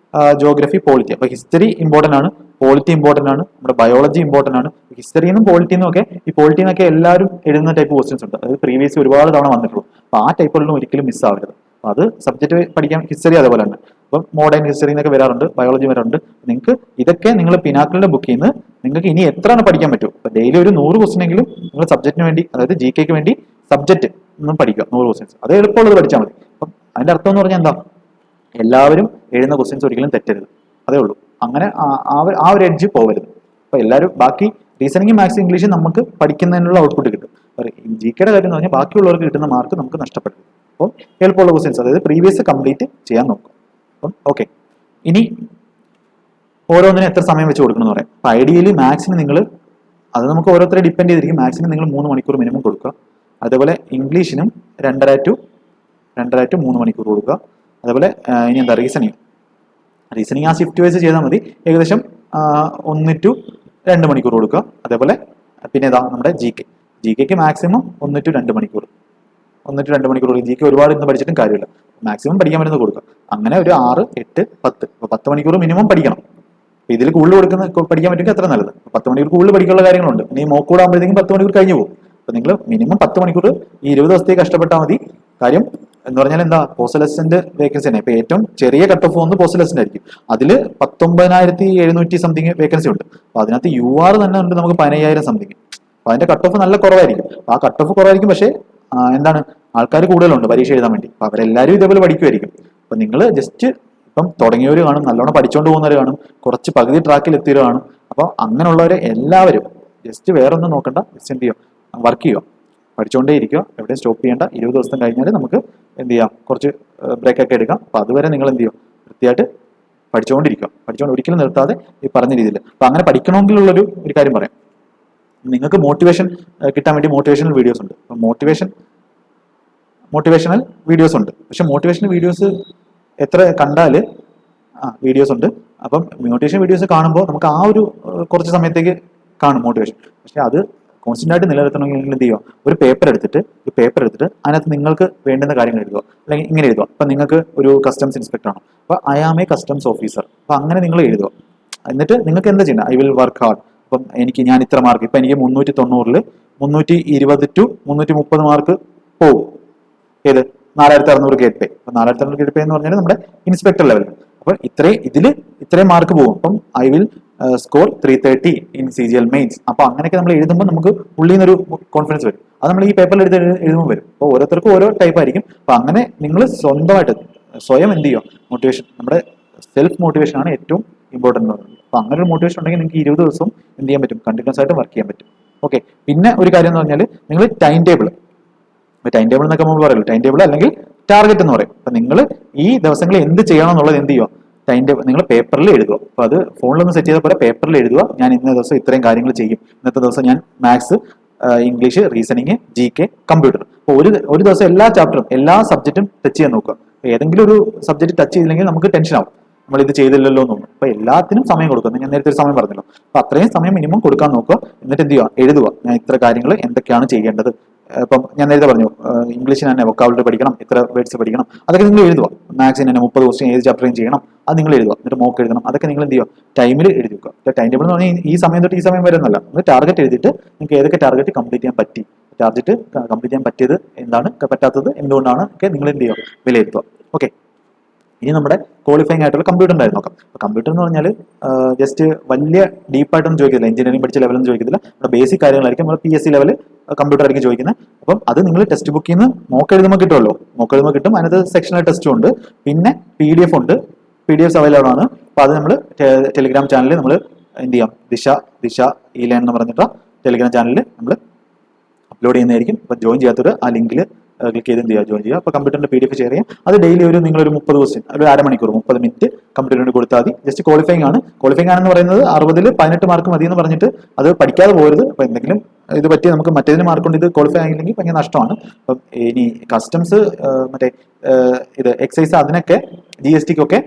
ജോഗ്രഫി, പോളിറ്റി. അപ്പൊ ഹിസ്റ്ററി ഇമ്പോർട്ടന്റ് ആണ്, പോളിറ്റി ഇമ്പോർട്ടന്റ് ആണ്, നമ്മുടെ ബയോളജി ഇമ്പോർട്ടന്റ് ആണ്. ഹിസ്റ്ററിന്നും പോളിറ്റിന്നും ഒക്കെ, ഈ പോളിറ്റിന്നൊക്കെ എല്ലാവരും എഴുതുന്ന ടൈപ്പ് ക്വസ്റ്റ്യൻസ് ഉണ്ട്. അതായത് പ്രീവിയസ് ഒരുപാട് തവണ വന്നിട്ടുള്ളൂ. അപ്പൊ ആ ടൈപ്പുകളിലും ഒരിക്കലും മിസ് ആവരുത്. അപ്പൊ അത് സബ്ജക്ട് പഠിക്കാൻ ഹിസ്റ്ററി അതേപോലെ തന്നെ. അപ്പം മോഡേൺ ഹിസ്റ്ററി എന്നൊക്കെ വരാറുണ്ട്, ബയോളജി വരാറുണ്ട്. നിങ്ങൾക്ക് ഇതൊക്കെ നിങ്ങൾ പിനാക്കിളിന്റെ ബുക്കിൽ നിന്ന് നിങ്ങൾക്ക് ഇനി എത്രയാണ് പഠിക്കാൻ പറ്റും. അപ്പൊ ഡെയിലി ഒരു 100 ക്വസ്റ്റ്യൻ എങ്കിലും നിങ്ങൾ സബ്ജക്റ്റിന് വേണ്ടി, അതായത് GK വേണ്ടി സബ്ജക്ട് ഒന്നും പഠിക്കുക. 100 ക്വസ്റ്റ്യൻസ് അത് എളുപ്പമുള്ളത് പഠിച്ചാൽ മതി. അപ്പം അതിന്റെ അർത്ഥം എന്ന് പറഞ്ഞാൽ എന്താ, എല്ലാവരും എഴുതുന്ന ക്വസ്റ്റ്യൻസ് ഒരിക്കലും തെറ്റരുത്, അതേ ഉള്ളൂ. അങ്ങനെ ആ ഒരു എഡ്ജ് പോകരുത്. അപ്പൊ എല്ലാവരും ബാക്കി റീസണിങ്, മാത്സ്, ഇംഗ്ലീഷ് നമുക്ക് പഠിക്കുന്നതിനുള്ള ഔട്ട്പുട്ട് കിട്ടും. GK കാര്യം എന്ന് പറഞ്ഞാൽ ബാക്കിയുള്ളവർക്ക് കിട്ടുന്ന മാർക്ക് നമുക്ക് നഷ്ടപ്പെടും. അപ്പം എളുപ്പമുള്ള ക്വസ്റ്റ്യൻസ്, അതായത് പ്രീവിയസ് കംപ്ലീറ്റ് ചെയ്യാൻ നോക്കും. അപ്പം ഓക്കെ, ഇനി ഓരോന്നിനും എത്ര സമയം വെച്ച് കൊടുക്കണം എന്ന് പറയാം. അപ്പൊ ഐഡിയലി മാത്സിന് നിങ്ങൾ, അത് നമുക്ക് ഓരോരുത്തരെ ഡിപ്പെൻഡ് ചെയ്തിരിക്കും. മാത്സിന് നിങ്ങൾ 3 മണിക്കൂർ മിനിമം കൊടുക്കുക. അതേപോലെ ഇംഗ്ലീഷിനും 2.5 to 3 മണിക്കൂർ കൊടുക്കുക. അതേപോലെ ഇനി എന്താ, റീസണിങ് ആ ഷിഫ്റ്റ് വൈസ് ചെയ്താൽ മതി. ഏകദേശം 1 to 2 മണിക്കൂർ കൊടുക്കുക. അതേപോലെ പിന്നെ ഏതാ, നമ്മുടെ GK മാക്സിമം 1 to 2 മണിക്കൂർ. 1 to 2 മണിക്കൂർ. GK ഒരുപാട് ഇന്ന് പഠിച്ചിട്ടും കാര്യമില്ല, മാക്സിമം പഠിക്കാൻ പറ്റുന്നത് കൊടുക്കുക. അങ്ങനെ ഒരു 6, 8, 10, 10 മണിക്കൂർ മിനിമം പഠിക്കണം. ഇതിൽ കൂടുതൽ പഠിക്കാൻ പറ്റുമെങ്കിൽ അത്ര നല്ലത്. 10 മണിക്കൂർ കൂടുതൽ പഠിക്കാനുള്ള കാര്യങ്ങളുണ്ട്. ഇനി മോക്ക് കൂടെ ആകുമ്പോഴത്തേക്കും 10 മണിക്കൂർ കഴിഞ്ഞു പോകും. അപ്പൊ നിങ്ങൾ മിനിമം 10 മണിക്കൂർ ഈ 20 ദിവസത്തേക്ക് കഷ്ടപ്പെട്ടാൽ മതി. കാര്യം എന്ന് പറഞ്ഞാൽ എന്താ, പോസ്റ്റൽ അസിസ്റ്റന്റ് വേക്കൻസി തന്നെ. ഇപ്പൊ ഏറ്റവും ചെറിയ കട്ട് ഓഫ് വന്ന് പോസ്റ്റൽ അസിസ്റ്റന്റ് ആയിരിക്കും. അതിൽ 19,700 സംതിങ് വേക്കൻസി ഉണ്ട്. അപ്പൊ അതിനകത്ത് UR തന്നെ ഉണ്ട് നമുക്ക് 15,000 സംതിങ്. അപ്പൊ അതിന്റെ കട്ട് ഓഫ് നല്ല കുറവായിരിക്കും. ആ കട്ട് ഓഫ് കുറവായിരിക്കും, പക്ഷേ എന്താണ്, ആൾക്കാർ കൂടുതലുണ്ട് പരീക്ഷ എഴുതാൻ വേണ്ടി. അപ്പൊ അവരെല്ലാവരും ഇതേപോലെ പഠിക്കുമായിരിക്കും. അപ്പൊ നിങ്ങൾ ജസ്റ്റ് ഇപ്പം തുടങ്ങിയവർ കാണും, നല്ലോണം പഠിച്ചുകൊണ്ട് പോകുന്നവർ കാണും, കുറച്ച് പകുതി ട്രാക്കിൽ എത്തിയവർ കാണും. അപ്പോൾ അങ്ങനെയുള്ളവരെ എല്ലാവരും ജസ്റ്റ് വേറൊന്നും നോക്കണ്ട, ജസ്റ്റ് എന്ത് ചെയ്യുക, വർക്ക് ചെയ്യുക, പഠിച്ചുകൊണ്ടേ ഇരിക്കുക, എവിടെയും സ്റ്റോപ്പ് ചെയ്യേണ്ട. 20 ദിവസം കഴിഞ്ഞാൽ നമുക്ക് എന്ത് ചെയ്യാം, കുറച്ച് ബ്രേക്ക് ഒക്കെ എടുക്കാം. അപ്പോൾ അതുവരെ നിങ്ങൾ എന്ത് ചെയ്യുക, വൃത്തിയായിട്ട് പഠിച്ചുകൊണ്ട് ഒരിക്കലും നിർത്താതെ ഈ പറഞ്ഞ രീതിയിൽ. അപ്പോൾ അങ്ങനെ പഠിക്കണമെങ്കിലുള്ളൊരു കാര്യം പറയാം. നിങ്ങൾക്ക് മോട്ടിവേഷൻ കിട്ടാൻ വേണ്ടി മോട്ടിവേഷണൽ വീഡിയോസ് ഉണ്ട്. അപ്പം മോട്ടിവേഷണൽ വീഡിയോസ് ഉണ്ട്. പക്ഷെ മോട്ടിവേഷണൽ വീഡിയോസ് എത്ര കണ്ടാൽ വീഡിയോസ് ഉണ്ട്. അപ്പം മോട്ടിവേഷൻ വീഡിയോസ് കാണുമ്പോൾ നമുക്ക് ആ ഒരു കുറച്ച് സമയത്തേക്ക് കാണും മോട്ടിവേഷൻ. പക്ഷെ അത് കോൺസ്റ്റന്റ് ആയിട്ട് നിലനിർത്തണമെങ്കിൽ എന്ത് ചെയ്യുക, ഒരു പേപ്പർ എടുത്തിട്ട് അതിനകത്ത് നിങ്ങൾക്ക് വേണ്ടുന്ന കാര്യങ്ങൾ എഴുതുക. അല്ലെങ്കിൽ ഇങ്ങനെ എഴുതുക. അപ്പം നിങ്ങൾക്ക് ഒരു കസ്റ്റംസ് ഇൻസ്പെക്ടർ ആണ്, അപ്പോൾ I am a customs officer. അപ്പം അങ്ങനെ നിങ്ങൾ എഴുതുക. എന്നിട്ട് നിങ്ങൾക്ക് എന്താ ചെയ്യണം, ഐ വിൽ വർക്ക് ഹാർഡ്. അപ്പം ഞാൻ ഇത്ര മാർക്ക്, ഇപ്പം എനിക്ക് 390-ൽ 320 to 330 മാർക്ക് പോകും. ഏത് 4,600 ഗേറ്റ് പേ. അപ്പം 4,600 ഗേറ്റ് പേ എന്ന് പറഞ്ഞാൽ നമ്മുടെ ഇൻസ്പെക്ടർ ലെവൽ. അപ്പം ഇത്രയും മാർക്ക് പോകും. അപ്പം I will score 330 in CGL mains. അപ്പൊ അങ്ങനെയൊക്കെ നമ്മൾ എഴുതുമ്പോൾ നമുക്ക് ഉള്ളിൽ നിന്നൊരു കോൺഫിഡൻസ് വരും. അത് നമ്മൾ ഈ പേപ്പറിൽ എഴുതുമ്പോൾ വരും. അപ്പോൾ ഓരോരുത്തർക്കും ഓരോ ടൈപ്പ് ആയിരിക്കും. അപ്പൊ അങ്ങനെ നിങ്ങൾ സ്വന്തമായിട്ട് സ്വയം എന്ത് ചെയ്യുക, മോട്ടിവേഷൻ, നമ്മുടെ സെൽഫ് മോട്ടിവേഷൻ ആണ് ഏറ്റവും ഇമ്പോർട്ടൻ്റ് എന്ന് പറയുന്നത്. അപ്പൊ അങ്ങനെ ഒരു മോട്ടിവേഷൻ ഉണ്ടെങ്കിൽ നിങ്ങൾക്ക് 20 ദിവസം എന്ത് ചെയ്യാൻ പറ്റും, കണ്ടിന്യൂസ് ആയിട്ട് വർക്ക് ചെയ്യാൻ പറ്റും. ഓക്കെ. പിന്നെ ഒരു കാര്യം എന്ന് പറഞ്ഞാൽ നിങ്ങൾ ടൈം ടേബിൾ എന്നൊക്കെ നമ്മൾ പറയുള്ളൂ, ടൈം ടേബിൾ അല്ലെങ്കിൽ ടാർഗറ്റ് എന്ന് പറയും. അപ്പൊ നിങ്ങൾ ഈ ദിവസങ്ങളിൽ എന്ത് ചെയ്യണം എന്നുള്ളത് എന്ത് ചെയ്യുക, ടൈം ടേബിൾ നിങ്ങൾ പേപ്പറിൽ എഴുതുക. അപ്പൊ അത് ഫോണിലൊന്ന് സെറ്റ് ചെയ്ത പോലെ പേപ്പറിൽ എഴുതുക. ഞാൻ ഇന്ന ദിവസം ഇത്രയും കാര്യങ്ങൾ ചെയ്യും, ഇന്നത്തെ ദിവസം ഞാൻ maths, English, reasoning, GK, computer. അപ്പോൾ ഒരു ദിവസം എല്ലാ ചാപ്റ്ററും എല്ലാ സബ്ജക്റ്റും ടച്ച് ചെയ്യാൻ നോക്കുക. ഏതെങ്കിലും ഒരു സബ്ജക്ട് ടച്ച് ചെയ്തില്ലെങ്കിൽ നമുക്ക് ടെൻഷൻ ആവും, നമ്മൾ ഇത് ചെയ്തില്ലല്ലോ എന്നൊന്നും. അപ്പൊ എല്ലാത്തിനും സമയം കൊടുക്കുക. ഞാൻ നേരത്തെ ഒരു സമയം പറഞ്ഞല്ലോ, അപ്പൊ അത്രയും സമയം മിനിമം കൊടുക്കാൻ നോക്കുക. എന്നിട്ട് എന്ത് ചെയ്യുക, എഴുതുക. ഞാൻ ഇത്ര കാര്യങ്ങൾ എന്തൊക്കെയാണ് ചെയ്യേണ്ടത്. ഇപ്പം ഞാൻ നേരത്തെ പറഞ്ഞു, ഇംഗ്ലീഷിന് തന്നെ വൊക്കാബുലറി പഠിക്കണം, ഇത്ര വേർഡ്സ് പഠിക്കണം, അതൊക്കെ നിങ്ങൾ എഴുതുക. മാത്സിന് തന്നെ 30 ക്വസ്റ്റ്യൻ ഏത് ചാപ്റ്ററും ചെയ്യണം, അത് നിങ്ങൾ എഴുതുക. എന്നിട്ട് മോക്ക് എഴുതണം. അതൊക്കെ നിങ്ങൾ എന്ത് ചെയ്യുക, ടൈമിൽ എഴുതി വെക്കുക. ടൈം ടേബിൾ എന്ന് പറഞ്ഞാൽ ഈ സമയം തൊട്ട് ഈ സമയം വരെ എന്നല്ല, നിങ്ങൾ ടാർഗറ്റ് എഴുതിയിട്ട് നിങ്ങൾക്ക് ഏതൊക്കെ ടാർഗറ്റ് കംപ്ലീറ്റ് ചെയ്യാൻ പറ്റി, ടാർഗറ്റ് കംപ്ലീറ്റ് ചെയ്യാൻ പറ്റിയത് എന്താണ്, പറ്റാത്തത് എന്തുകൊണ്ടാണ് ഒക്കെ നിങ്ങൾ എന്ത് ചെയ്യുക, വിലയിരുത്തുക. ഓക്കെ. ഇനി നമ്മുടെ ക്വാളിഫൈങ് ആയിട്ടുള്ള കമ്പ്യൂട്ടർ ഉണ്ടായിരുന്നു നോക്കാം. കമ്പ്യൂട്ടർ എന്ന് പറഞ്ഞാൽ ജസ്റ്റ് വലിയ ഡീപ്പായിട്ടൊന്നും ചോദിക്കില്ല, എഞ്ചിനീയറിംഗ് പഠിച്ച ലെവലൊന്നും ചോദിക്കത്തില്ല. നമ്മുടെ ബേസിക് കാര്യങ്ങളായിരിക്കും, നമ്മൾ PSC ലെവൽ കമ്പ്യൂട്ടർ ആയിരിക്കും ചോദിക്കുന്നത്. അപ്പം അത് നിങ്ങൾ ടെക്സ്റ്റ് ബുക്കിൽ നിന്ന് മോക്ക് എഴുതുമ്പോൾ കിട്ടുമല്ലോ, മോക്ക് എഴുതുമ്പോൾ കിട്ടും. അതിനകത്ത് സെക്ഷണൽ ടെസ്റ്റും ഉണ്ട്, പിന്നെ PDF ഉണ്ട്. PDFs അവൈലബിൾ ആണ്. അപ്പൊ അത് നമ്മൾ ടെലിഗ്രാം ചാനലിൽ നമ്മൾ എന്ത് ചെയ്യാം, ദിശ E-Learn എന്ന് പറഞ്ഞിട്ട് ടെലിഗ്രാം ചാനലിൽ നമ്മൾ അപ്ലോഡ് ചെയ്യുന്നതായിരിക്കും. അപ്പൊ ജോയിൻ ചെയ്യാത്തവർ ആ ലിങ്കിൽ ക്ലിക്ക് ചെയ്ത് എന്ത് ചെയ്യുക, ജോയിൻ ചെയ്യുക. അപ്പോൾ കമ്പ്യൂട്ടറിന്റെ PDF ഷെയർ ചെയ്യാം. അത് ഡെയിലി നിങ്ങളൊരു 30 ക്വസ്റ്റ്യൻ, ഒരു അരമണിക്കൂർ 30 മിനിറ്റ് കമ്പ്യൂട്ടറിന് കൊടുത്താൽ മതി. ജസ്റ്റ് ക്വാളിഫൈങ് ആണ്. ക്വാളിഫൈങ് ആണെന്ന് പറയുന്നത് 60ൽ 18 മാർക്ക് മതി എന്ന് പറഞ്ഞിട്ട് അത് പഠിക്കാതെ പോകരുത്. അപ്പൊ എന്തെങ്കിലും ഇത് പറ്റി നമുക്ക് മറ്റേതിന് മാർക്ക് കൊണ്ട് ഇത് ക്വാളിഫൈ ആയില്ലെങ്കിൽ ഭയങ്കര നഷ്ടമാണ്. അപ്പം ഇനി കസ്റ്റംസ്, മറ്റേ ഇത് എക്സൈസ്, അതിനൊക്കെ GSTക്കൊക്കെ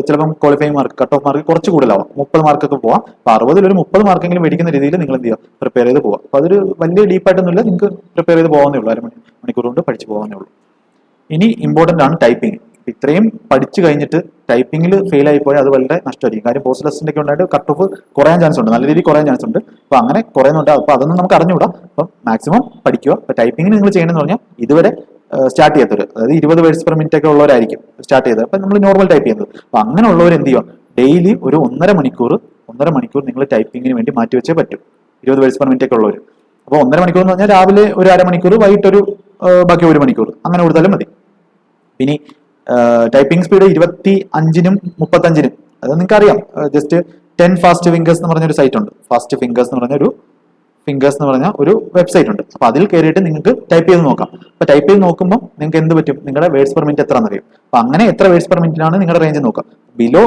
ചിലപ്പം qualifying mark, cut off mark കുറച്ച് കൂടുതലാവാം, 30 മാർക്കൊക്കെ പോവാം. അപ്പൊ 60ൽ ഒരു 30 മാർക്കെങ്കിലും മേടിക്കുന്ന രീതിയിൽ നിങ്ങൾ എന്ത് ചെയ്യുക, പ്രിപ്പയർ ചെയ്ത് പോവാം. അപ്പൊ അതൊരു വലിയ ഡീപ്പായിട്ടൊന്നുമില്ല, നിങ്ങൾക്ക് പ്രിപ്പയർ ചെയ്ത് പോകാവുന്നേ ഉള്ളൂ, അരമണിക്കൂർ കൊണ്ട് പഠിച്ചു പോകാവുന്നേ ഉള്ളൂ. ഇനി ഇമ്പോർട്ടൻ്റ് ആണ് ടൈപ്പിംഗ്. ഇത്രയും പഠിച്ചു കഴിഞ്ഞിട്ട് ടൈപ്പിംഗിൽ ഫെയിൽ ആയി പോയാൽ അത് വളരെ നഷ്ടമായിരിക്കും. കാര്യം പോസ്റ്റ് ടെസ്റ്റിന്റെ ഒക്കെ ഉണ്ടായിട്ട് കട്ട് ഓഫ് കുറയാൻ ചാൻസ് ഉണ്ട്, നല്ല രീതിയിൽ കുറയാൻ ചാൻസ് ഉണ്ട്. അപ്പൊ അങ്ങനെ കുറയുന്നുണ്ട്. അപ്പൊ അതൊന്നും നമുക്ക് അറിഞ്ഞുകൂടാ. അപ്പം മാക്സിമം പഠിക്കുക. അപ്പൊ ടൈപ്പിംഗിന് നിങ്ങൾ ചെയ്യണമെന്ന് പറഞ്ഞാൽ ഇതുവരെ സ്റ്റാർട്ട് ചെയ്യാത്തവർ, അതായത് 20 വേർഡ്സ് പെർ മിനിറ്റ് ഒക്കെ ഉള്ളവരായിരിക്കും സ്റ്റാർട്ട് ചെയ്തത്. അപ്പൊ നമ്മൾ നോർമൽ ടൈപ്പ് ചെയ്യുന്നത്. അപ്പൊ അങ്ങനെയുള്ളവർ എന്ത് ചെയ്യുക, ഡെയിലി ഒരു 1.5 മണിക്കൂർ നിങ്ങൾ ടൈപ്പിങ്ങിന് വേണ്ടി മാറ്റി വെച്ചേ പറ്റും. 20 വേർഡ്സ് പെർ മിനിറ്റ് ഒക്കെ ഉള്ളവർ. അപ്പോൾ 1.5 മണിക്കൂർ എന്ന് പറഞ്ഞാൽ രാവിലെ ഒരു അരമണിക്കൂർ, വൈകിട്ടൊരു ബാക്കി 1 മണിക്കൂർ, അങ്ങനെ കൊടുത്താലും മതി. ഇനി ടൈപ്പിംഗ് സ്പീഡ് 25-നും 35-നും അത് നിങ്ങൾക്ക് അറിയാം. ജസ്റ്റ് 10 ഫാസ്റ്റ് ഫിംഗേഴ്സ് എന്ന് പറഞ്ഞൊരു സൈറ്റ് ഉണ്ട്. ഫാസ്റ്റ് ഫിംഗേഴ്സ് എന്ന് പറഞ്ഞ ഒരു വെബ്സൈറ്റ് ഉണ്ട്. അപ്പൊ അതിൽ കയറിയിട്ട് നിങ്ങൾക്ക് ടൈപ്പ് ചെയ്ത് നോക്കാം. അപ്പൊ ടൈപ്പ് ചെയ്ത് നോക്കുമ്പോൾ നിങ്ങൾക്ക് എന്ത് പറ്റും, നിങ്ങളുടെ വേർഡ്സ് പെർ മിനിറ്റ് എത്രയാണെന്ന് അറിയും. അപ്പൊ അങ്ങനെ എത്ര വേർഡ്സ് പെർ മിനിറ്റിനാണ് നിങ്ങളുടെ റേഞ്ച് നോക്കാം. Below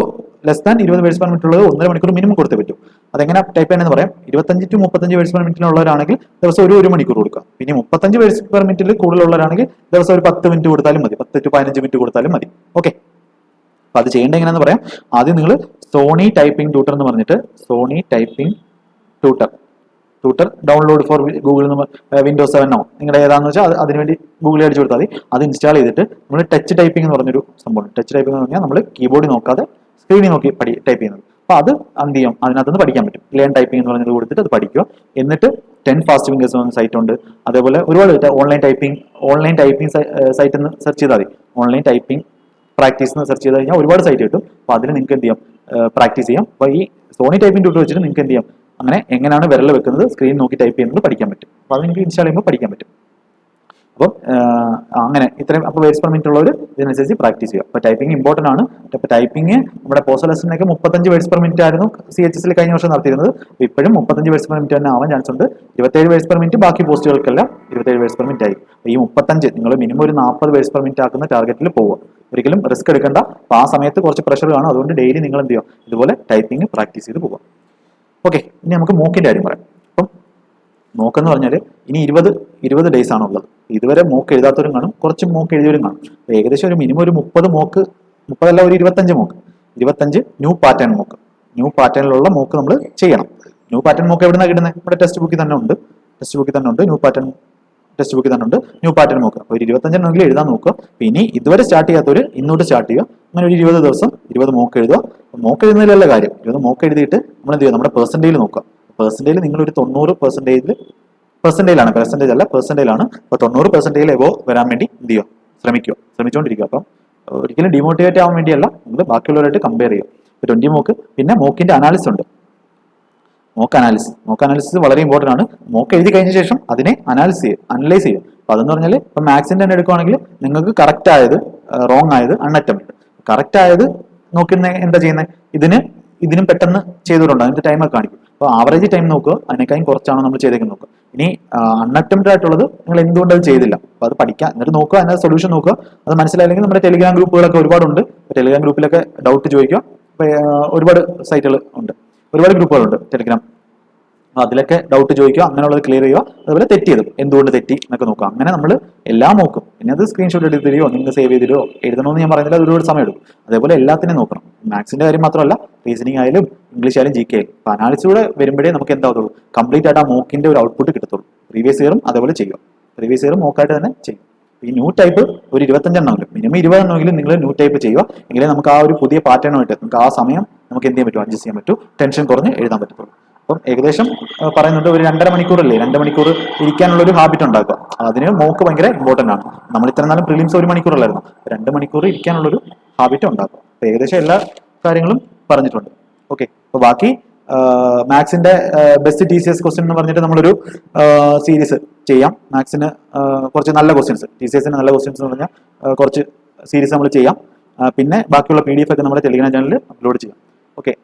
less than 20 words per minute ഉള്ളത് 1.5 മണിക്കൂർ മിനിമം കൊടുത്തേ പറ്റും. അതെങ്ങനെ ടൈപ്പ് ചെയ്യണമെന്ന് പറയാം. 25-35 വേർഡ്സ് പെർ മിനിറ്റിനുള്ളവരാണെങ്കിൽ ദിവസം ഒരു മണിക്കൂർ കൊടുക്കുക. പിന്നെ 35 വേർഡ്സ് പെർ മിനിറ്റിൽ കൂടുതലുള്ളവരാണെങ്കിൽ ദിവസം ഒരു 10 മിനിറ്റ് കൊടുത്താലും മതി, 10 to 15 മിനിറ്റ് കൊടുത്താലും മതി. ഓക്കെ. അപ്പൊ അത് ചെയ്യേണ്ട എങ്ങനെയാണെന്ന് പറയാം. ആദ്യം നിങ്ങൾ സോണി ടൈപ്പിംഗ് ട്യൂട്ടർ എന്ന് പറഞ്ഞിട്ട് Sony typing tutor download for Google, Windows 7 നിങ്ങളുടെ ഏതാണെന്ന് വെച്ചാൽ അതിനുവേണ്ടി ഗൂഗിളിൽ അടിച്ചു കൊടുത്താൽ മതി. അത് ഇൻസ്റ്റാൾ ചെയ്തിട്ട് നമ്മൾ ടച്ച് ടൈപ്പിംഗ് എന്ന് പറഞ്ഞൊരു സംഭവം. ടച്ച് ടൈപ്പിംഗ് എന്ന് പറഞ്ഞാൽ നമ്മൾ കീബോർഡിൽ നോക്കാതെ സ്ക്രീനിൽ നോക്കി ടൈപ്പ് ചെയ്യുന്നത്. അപ്പൊ അത് എന്ത് ചെയ്യും, അതിനകത്തുനിന്ന് പഠിക്കാൻ പറ്റും. ലേൺ ടൈപ്പിംഗ് എന്ന് പറഞ്ഞത് കൊടുത്തിട്ട് അത് പഠിക്കുക. എന്നിട്ട് 10 ഫാസ്റ്റ് ഫിംഗേഴ്സ് എന്ന സൈറ്റ് ഉണ്ട്. അതേപോലെ ഒരുപാട് ഓൺലൈൻ ടൈപ്പിംഗ് സൈറ്റ് എന്ന് സെർച്ച് ചെയ്താൽ മതി. ഓൺലൈൻ ടൈപ്പിംഗ് പ്രാക്ടീസ് എന്ന് സെർച്ച് ചെയ്ത് കഴിഞ്ഞാൽ ഒരുപാട് സൈറ്റ് കിട്ടും. അപ്പൊ അതിൽ നിങ്ങൾക്ക് എന്ത് ചെയ്യാം, പ്രാക്ടീസ് ചെയ്യാം. അപ്പൊ ഈ സോണി ടൈപ്പിംഗ് ട്യൂട്ടർ വെച്ചിട്ട് നിങ്ങൾക്ക് എന്ത് ചെയ്യാം, അങ്ങനെ എങ്ങനെയാണ് വിരൽ വെക്കുന്നത്, സ്ക്രീൻ നോക്കി ടൈപ്പ് ചെയ്യുന്നത് പഠിക്കാൻ പറ്റും. അപ്പൊ അത് നിങ്ങൾക്ക് ഇൻസ്റ്റാൾ ചെയ്യുമ്പോൾ പഠിക്കാൻ പറ്റും. അപ്പം അങ്ങനെ ഇത്രയും അപ്പോൾ വേർഡ്സ് പെർ മിനിറ്റ് ഉള്ളവർ ഇതിനനുസരിച്ച് പ്രാക്ടീസ് ചെയ്യുക. അപ്പോൾ ടൈപ്പിംഗ് ഇമ്പോർട്ടൻ്റ് ആണ്. അപ്പോൾ ടൈപ്പിംഗ് നമ്മുടെ പോസ്റ്റൽ ലെസണിനൊക്കെ 35 വേർഡ്സ് പെർ മിനിറ്റ് ആയിരുന്നു CHS കഴിഞ്ഞ വർഷം നടത്തിയിരുന്നത്. അപ്പോൾ ഇപ്പോഴും 35 വേർഡ്സ് പെർ മിനിറ്റ് തന്നെ ആവാൻ ചാൻസ് ഉണ്ട്. 27 വേർഡ്സ് പെർ മിനിറ്റ് ബാക്കി പോസ്റ്റുകൾക്കെല്ലാം 27 വേർഡ്സ് പെർ മിനിറ്റ് ആയി. ഈ 35 നിങ്ങൾ മിനിമം ഒരു 40 വേർഡ്സ് പെർ മിനിറ്റ് ആക്കുന്ന ടാർഗറ്റിൽ പോവുക. ഒരിക്കലും റിസ്ക് എടുക്കേണ്ട. അപ്പോൾ ആ സമയത്ത് കുറച്ച് പ്രഷർ കാണും. അതുകൊണ്ട് ഡെയിലി നിങ്ങൾ എന്ത് ചെയ്യുക, ഇതുപോലെ ടൈപ്പിംഗ് പ്രാക്ടീസ് ചെയ്ത് പോവുക. ഓക്കെ. ഇനി നമുക്ക് മോക്കിന്റെ കാര്യം പറയാം. അപ്പം മോക്കെന്ന് പറഞ്ഞാൽ ഇനി 20 ഡേയ്സ് ആണുള്ളത്. ഇതുവരെ മോക്ക് എഴുതാത്തവരും കാണും, കുറച്ച് മോക്ക് എഴുതിയവരും കാണും. ഏകദേശം ഒരു മിനിമം ഒരു 30 മോക്ക്, 30 അല്ല ഒരു 25 mock, 25 new pattern mock, new പാറ്റേണിലുള്ള മോക്ക് നമ്മൾ ചെയ്യണം. ന്യൂ പാറ്റേൺ മോക്ക് എവിടെ നിന്നാണ് കിട്ടുന്നത്? നമ്മുടെ ടെക്സ്റ്റ് ബുക്കിൽ തന്നെ ഉണ്ട്. ന്യൂ പാറ്റേൺ ടെക്സ്റ്റ് ബുക്കിൽ തന്നെ ഉണ്ട് ന്യൂ പാറ്റേൺ മോക്ക്. അപ്പോൾ ഒരു 25 എഴുതാൻ നോക്കുക. ഇനി ഇതുവരെ സ്റ്റാർട്ട് ചെയ്യാത്തവർ ഇന്നോട്ട് സ്റ്റാർട്ട് ചെയ്യുക. അങ്ങനെ ഒരു 20 ദിവസം 20 മോക്ക് എഴുതുക. മോക്ക് എഴുതുന്നതിലല്ല കാര്യം. 20 മോക്ക് എഴുതിയിട്ട് നമ്മൾ എന്ത് ചെയ്യുക, നമ്മുടെ പെർസെൻറ്റേജ് നോക്കുക. പെർസെൻറ്റേജ് നിങ്ങൾ ഒരു 90% പെർസെൻറ്റേജ് ആണ്. അപ്പോൾ 90% എബോ വരാൻ വേണ്ടി എന്ത് ചെയ്യുക, ശ്രമിച്ചുകൊണ്ടിരിക്കുക. അപ്പം ഒരിക്കലും ഡിമോട്ടിവേറ്റ് ആവാൻ വേണ്ടിയല്ല, നിങ്ങൾ ബാക്കിയുള്ളവരായിട്ട് കമ്പയർ ചെയ്യുക. 20 മോക്ക്. പിന്നെ മോക്കിന്റെ അനാലിസിസ് ഉണ്ട്. മോക്ക് അനാലിസിസ് വളരെ ഇമ്പോർട്ടൻ്റ് ആണ്. മോക്ക് എഴുതി കഴിഞ്ഞ ശേഷം അതിനെ അനലൈസ് ചെയ്യും. അപ്പൊ അതെന്ന് പറഞ്ഞാൽ ഇപ്പൊ മാത്സിന്റെ തന്നെ എടുക്കുവാണെങ്കിൽ നിങ്ങൾക്ക് കറക്റ്റ് ആയത്, റോങ് ആയത്, അൺഅറ്റംപ്റ്റഡ്. കറക്റ്റ് ആയത് നോക്കുന്ന എന്താ ചെയ്യുന്നത്, ഇതിനും പെട്ടെന്ന് ചെയ്തുകൊണ്ടുണ്ട്, അതിന്റെ ടൈം ഒക്കെ കാണിക്കും. അപ്പോൾ ആവറേജ് ടൈം നോക്കുക, അതിനേക്കാളും കുറച്ചാണോ നമ്മൾ ചെയ്തേക്കുന്നത് നോക്കുക. ഇനി അൺഅറ്റംപ്റ്റഡ് ആയിട്ടുള്ളത് നിങ്ങൾ എന്തുകൊണ്ട് അത് ചെയ്തില്ല, അപ്പോൾ അത് പഠിക്കുക, എന്നിട്ട് നോക്കുക, അതിന്റെ സൊല്യൂഷൻ നോക്കുക. അത് മനസ്സിലായില്ലെങ്കിൽ നമ്മുടെ ടെലിഗ്രാം ഗ്രൂപ്പുകളൊക്കെ ഒരുപാടുണ്ട്. ടെലിഗ്രാം ഗ്രൂപ്പിലൊക്കെ ഡൗട്ട് ചോദിക്കുക. ഒരുപാട് സൈറ്റുകൾ ഉണ്ട്, ഒരുപാട് ഗ്രൂപ്പുകളുണ്ട് ടെലിഗ്രാം. അതിലൊക്കെ ഡൗട്ട് ചോദിക്കുക, അങ്ങനെയുള്ളത് ക്ലിയർ ചെയ്യുക. അതുപോലെ തെറ്റിയതും എന്തുകൊണ്ട് തെറ്റി എന്നൊക്കെ നോക്കുക. അങ്ങനെ നമ്മൾ എല്ലാം നോക്കും. പിന്നെ അത് സ്ക്രീൻഷോട്ട് എടുത്ത് തരുമോ, നിങ്ങൾ സേവ് ചെയ്തിരോ, എഴുതണമെന്ന് ഞാൻ പറയുന്നില്ല, അത് ഒരുപാട് സമയം എടുക്കും. അതേപോലെ എല്ലാത്തിനും നോക്കണം. മാത്സിന്റെ കാര്യം മാത്രമല്ല, റീസണിങ് ആയാലും ഇംഗ്ലീഷ് ആയാലും GK ആയാലും. അപ്പോൾ അനാലിസിലൂടെ വരുമ്പോഴേ നമുക്ക് എന്താവുള്ളൂ, കംപ്ലീറ്റ് ആയിട്ട് ആ മോക്കിന്റെ ഒരു ഔട്ട്പുട്ട് കിട്ടത്തുള്ളൂ. പ്രീവിയസ് ഇയറും അതേപോലെ ചെയ്യുക. പ്രീവിയസ് ഇയറും മോക്കായിട്ട് തന്നെ ചെയ്യും. ഈ ന്യൂ ടൈപ്പ് ഒരു 25 എണ്ണമെങ്കിലും മിനിമം 20 എണ്ണമെങ്കിലും നിങ്ങൾ ന്യൂ ടൈപ്പ് ചെയ്യുക. എങ്കിലേ നമുക്ക് ആ ഒരു പുതിയ പാറ്റേണുമായിട്ട് നമുക്ക് ആ സമയം നമുക്ക് എന്ത് ചെയ്യാൻ പറ്റും, അഡ്ജസ്റ്റ് ചെയ്യാൻ പറ്റും, ടെൻഷൻ കുറഞ്ഞ് എഴുതാൻ പറ്റത്തുള്ളൂ. അപ്പം ഏകദേശം പറയുന്നുണ്ട് ഒരു 2.5 മണിക്കൂറല്ലേ, 2 മണിക്കൂർ ഇരിക്കാനുള്ള ഒരു ഹാബിറ്റ് ഉണ്ടാക്കുക. അതിന് മോക്ക് ഭയങ്കര ഇമ്പോർട്ടൻ്റ് ആണ്. നമ്മൾ ഇത്ര നാളും പ്രിലിംസ് 1 മണിക്കൂറല്ലായിരുന്നു, 2 മണിക്കൂർ ഇരിക്കാനുള്ളൊരു ഹാബിറ്റ് ഉണ്ടാക്കുക. അപ്പോൾ ഏകദേശം എല്ലാ കാര്യങ്ങളും പറഞ്ഞിട്ടുണ്ട്. ഓക്കെ, അപ്പോൾ ബാക്കി മാത്സിന്റെ ബെസ്റ്റ് TCS ക്വസ്റ്റ്യൻ എന്ന് പറഞ്ഞിട്ട് നമ്മളൊരു സീരീസ് ചെയ്യാം. മാത്സിന് കുറച്ച് നല്ല ക്വസ്റ്റ്യൻസ്, TCSന് നല്ല ക്വസ്റ്റ്യൻസ് എന്ന് പറഞ്ഞാൽ കുറച്ച് സീരീസ് നമ്മൾ ചെയ്യാം. പിന്നെ ബാക്കിയുള്ള PDF ഒക്കെ നമ്മുടെ ടെലിഗ്രാം ചാനലിൽ അപ്ലോഡ് ചെയ്യാം. ഓക്കെ,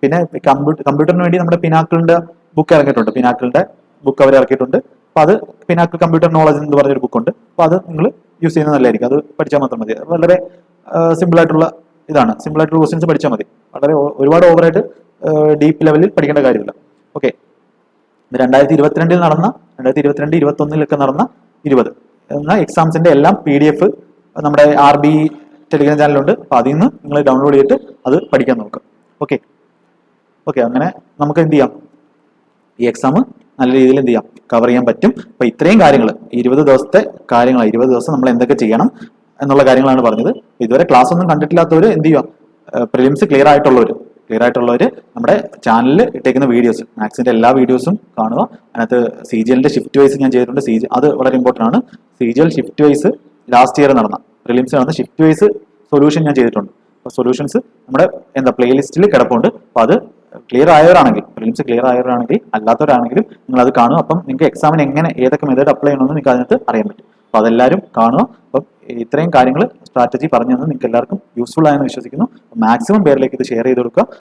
പിന്നെ കമ്പ്യൂട്ടറിന് വേണ്ടി നമ്മുടെ പിനാക്കിളിന്റെ ബുക്ക് ഇറക്കിയിട്ടുണ്ട്. പിനാക്കിളിന്റെ ബുക്ക് അവർ ഇറക്കിയിട്ടുണ്ട്. അപ്പോൾ അത് പിനാക്കിൾ കമ്പ്യൂട്ടർ നോളജ് എന്ന് പറഞ്ഞൊരു ബുക്കുണ്ട്. അപ്പോൾ അത് നിങ്ങൾ യൂസ് ചെയ്യുന്നത് നല്ലതായിരിക്കും. അത് പഠിച്ചാൽ മാത്രം മതി. വളരെ സിമ്പിൾ ആയിട്ടുള്ള ഇതാണ്. സിമ്പിൾ ആയിട്ടുള്ള ക്വസ്റ്റ്യൻസ് പഠിച്ചാൽ മതി. വളരെ ഒരുപാട് ഓവറായിട്ട് ഡീപ്പ് ലെവലിൽ പഠിക്കേണ്ട കാര്യമില്ല. ഓക്കെ, 2022 നടന്ന 2022-21 നടന്ന 20 എന്ന എക്സാംസിന്റെ എല്ലാം PDF നമ്മുടെ RB ടെലിഗ്രാം ചാനലുണ്ട്. അപ്പോൾ അതിൽ നിന്ന് നിങ്ങൾ ഡൗൺലോഡ് ചെയ്തിട്ട് അത് പഠിക്കാൻ നോക്കുക. ഓക്കെ, അങ്ങനെ നമുക്ക് എന്ത് ചെയ്യാം, ഈ എക്സാം നല്ല രീതിയിൽ എന്ത് ചെയ്യാം, കവർ ചെയ്യാൻ പറ്റും. അപ്പോൾ ഇത്രയും കാര്യങ്ങൾ 20 ദിവസത്തെ കാര്യങ്ങളാണ്. 20 ദിവസം നമ്മൾ എന്തൊക്കെ ചെയ്യണം എന്നുള്ള കാര്യങ്ങളാണ് പറഞ്ഞത്. ഇതുവരെ ക്ലാസ് ഒന്നും കണ്ടിട്ടില്ലാത്തവർ എന്ത് ചെയ്യുക, പ്രിലിംസ് ക്ലിയർ ആയിട്ടുള്ളവർ നമ്മുടെ ചാനലിൽ ഇട്ടേക്കുന്ന വീഡിയോസ്, മാത്സിന്റെ എല്ലാ വീഡിയോസും കാണുക. അതിനകത്ത് CGLന്റെ ഷിഫ്റ്റ് വൈസ് ഞാൻ ചെയ്തിട്ടുണ്ട്. അത് വളരെ ഇമ്പോർട്ടൻ്റ് ആണ്. CGL shift wise last year നടന്ന പ്രിലിംസ് നടന്ന ഷിഫ്റ്റ് വൈസ് സൊല്യൂഷൻ ഞാൻ ചെയ്തിട്ടുണ്ട്. അപ്പോൾ സൊല്യൂഷൻസ് നമ്മുടെ പ്ലേലിസ്റ്റിൽ കിടപ്പുണ്ട്. അപ്പോൾ അത് ക്ലിയർ ആയവരാണെങ്കിൽ, പ്രിലിംസ് ക്ലിയർ ആയവരാണെങ്കിൽ, അല്ലാത്തവരാണെങ്കിലും നിങ്ങൾ അത് കാണുക. അപ്പം നിങ്ങൾക്ക് എക്സാമിന് എങ്ങനെ ഏതൊക്കെ മെത്തേഡ് അപ്ലൈ ചെയ്യണമെന്ന് നിങ്ങൾക്ക് അതിനകത്ത് അറിയാൻ പറ്റും. അപ്പോൾ അതെല്ലാവരും കാണുക. അപ്പം ഇത്രയും കാര്യങ്ങൾ സ്ട്രാറ്റജി പറഞ്ഞു തന്നത് നിങ്ങൾക്ക് എല്ലാവർക്കും യൂസ്ഫുൾ ആയെന്ന് വിശ്വസിക്കുന്നു. മാക്സിമം പേരിലേക്ക് ഇത് ഷെയർ ചെയ്ത് കൊടുക്കുക.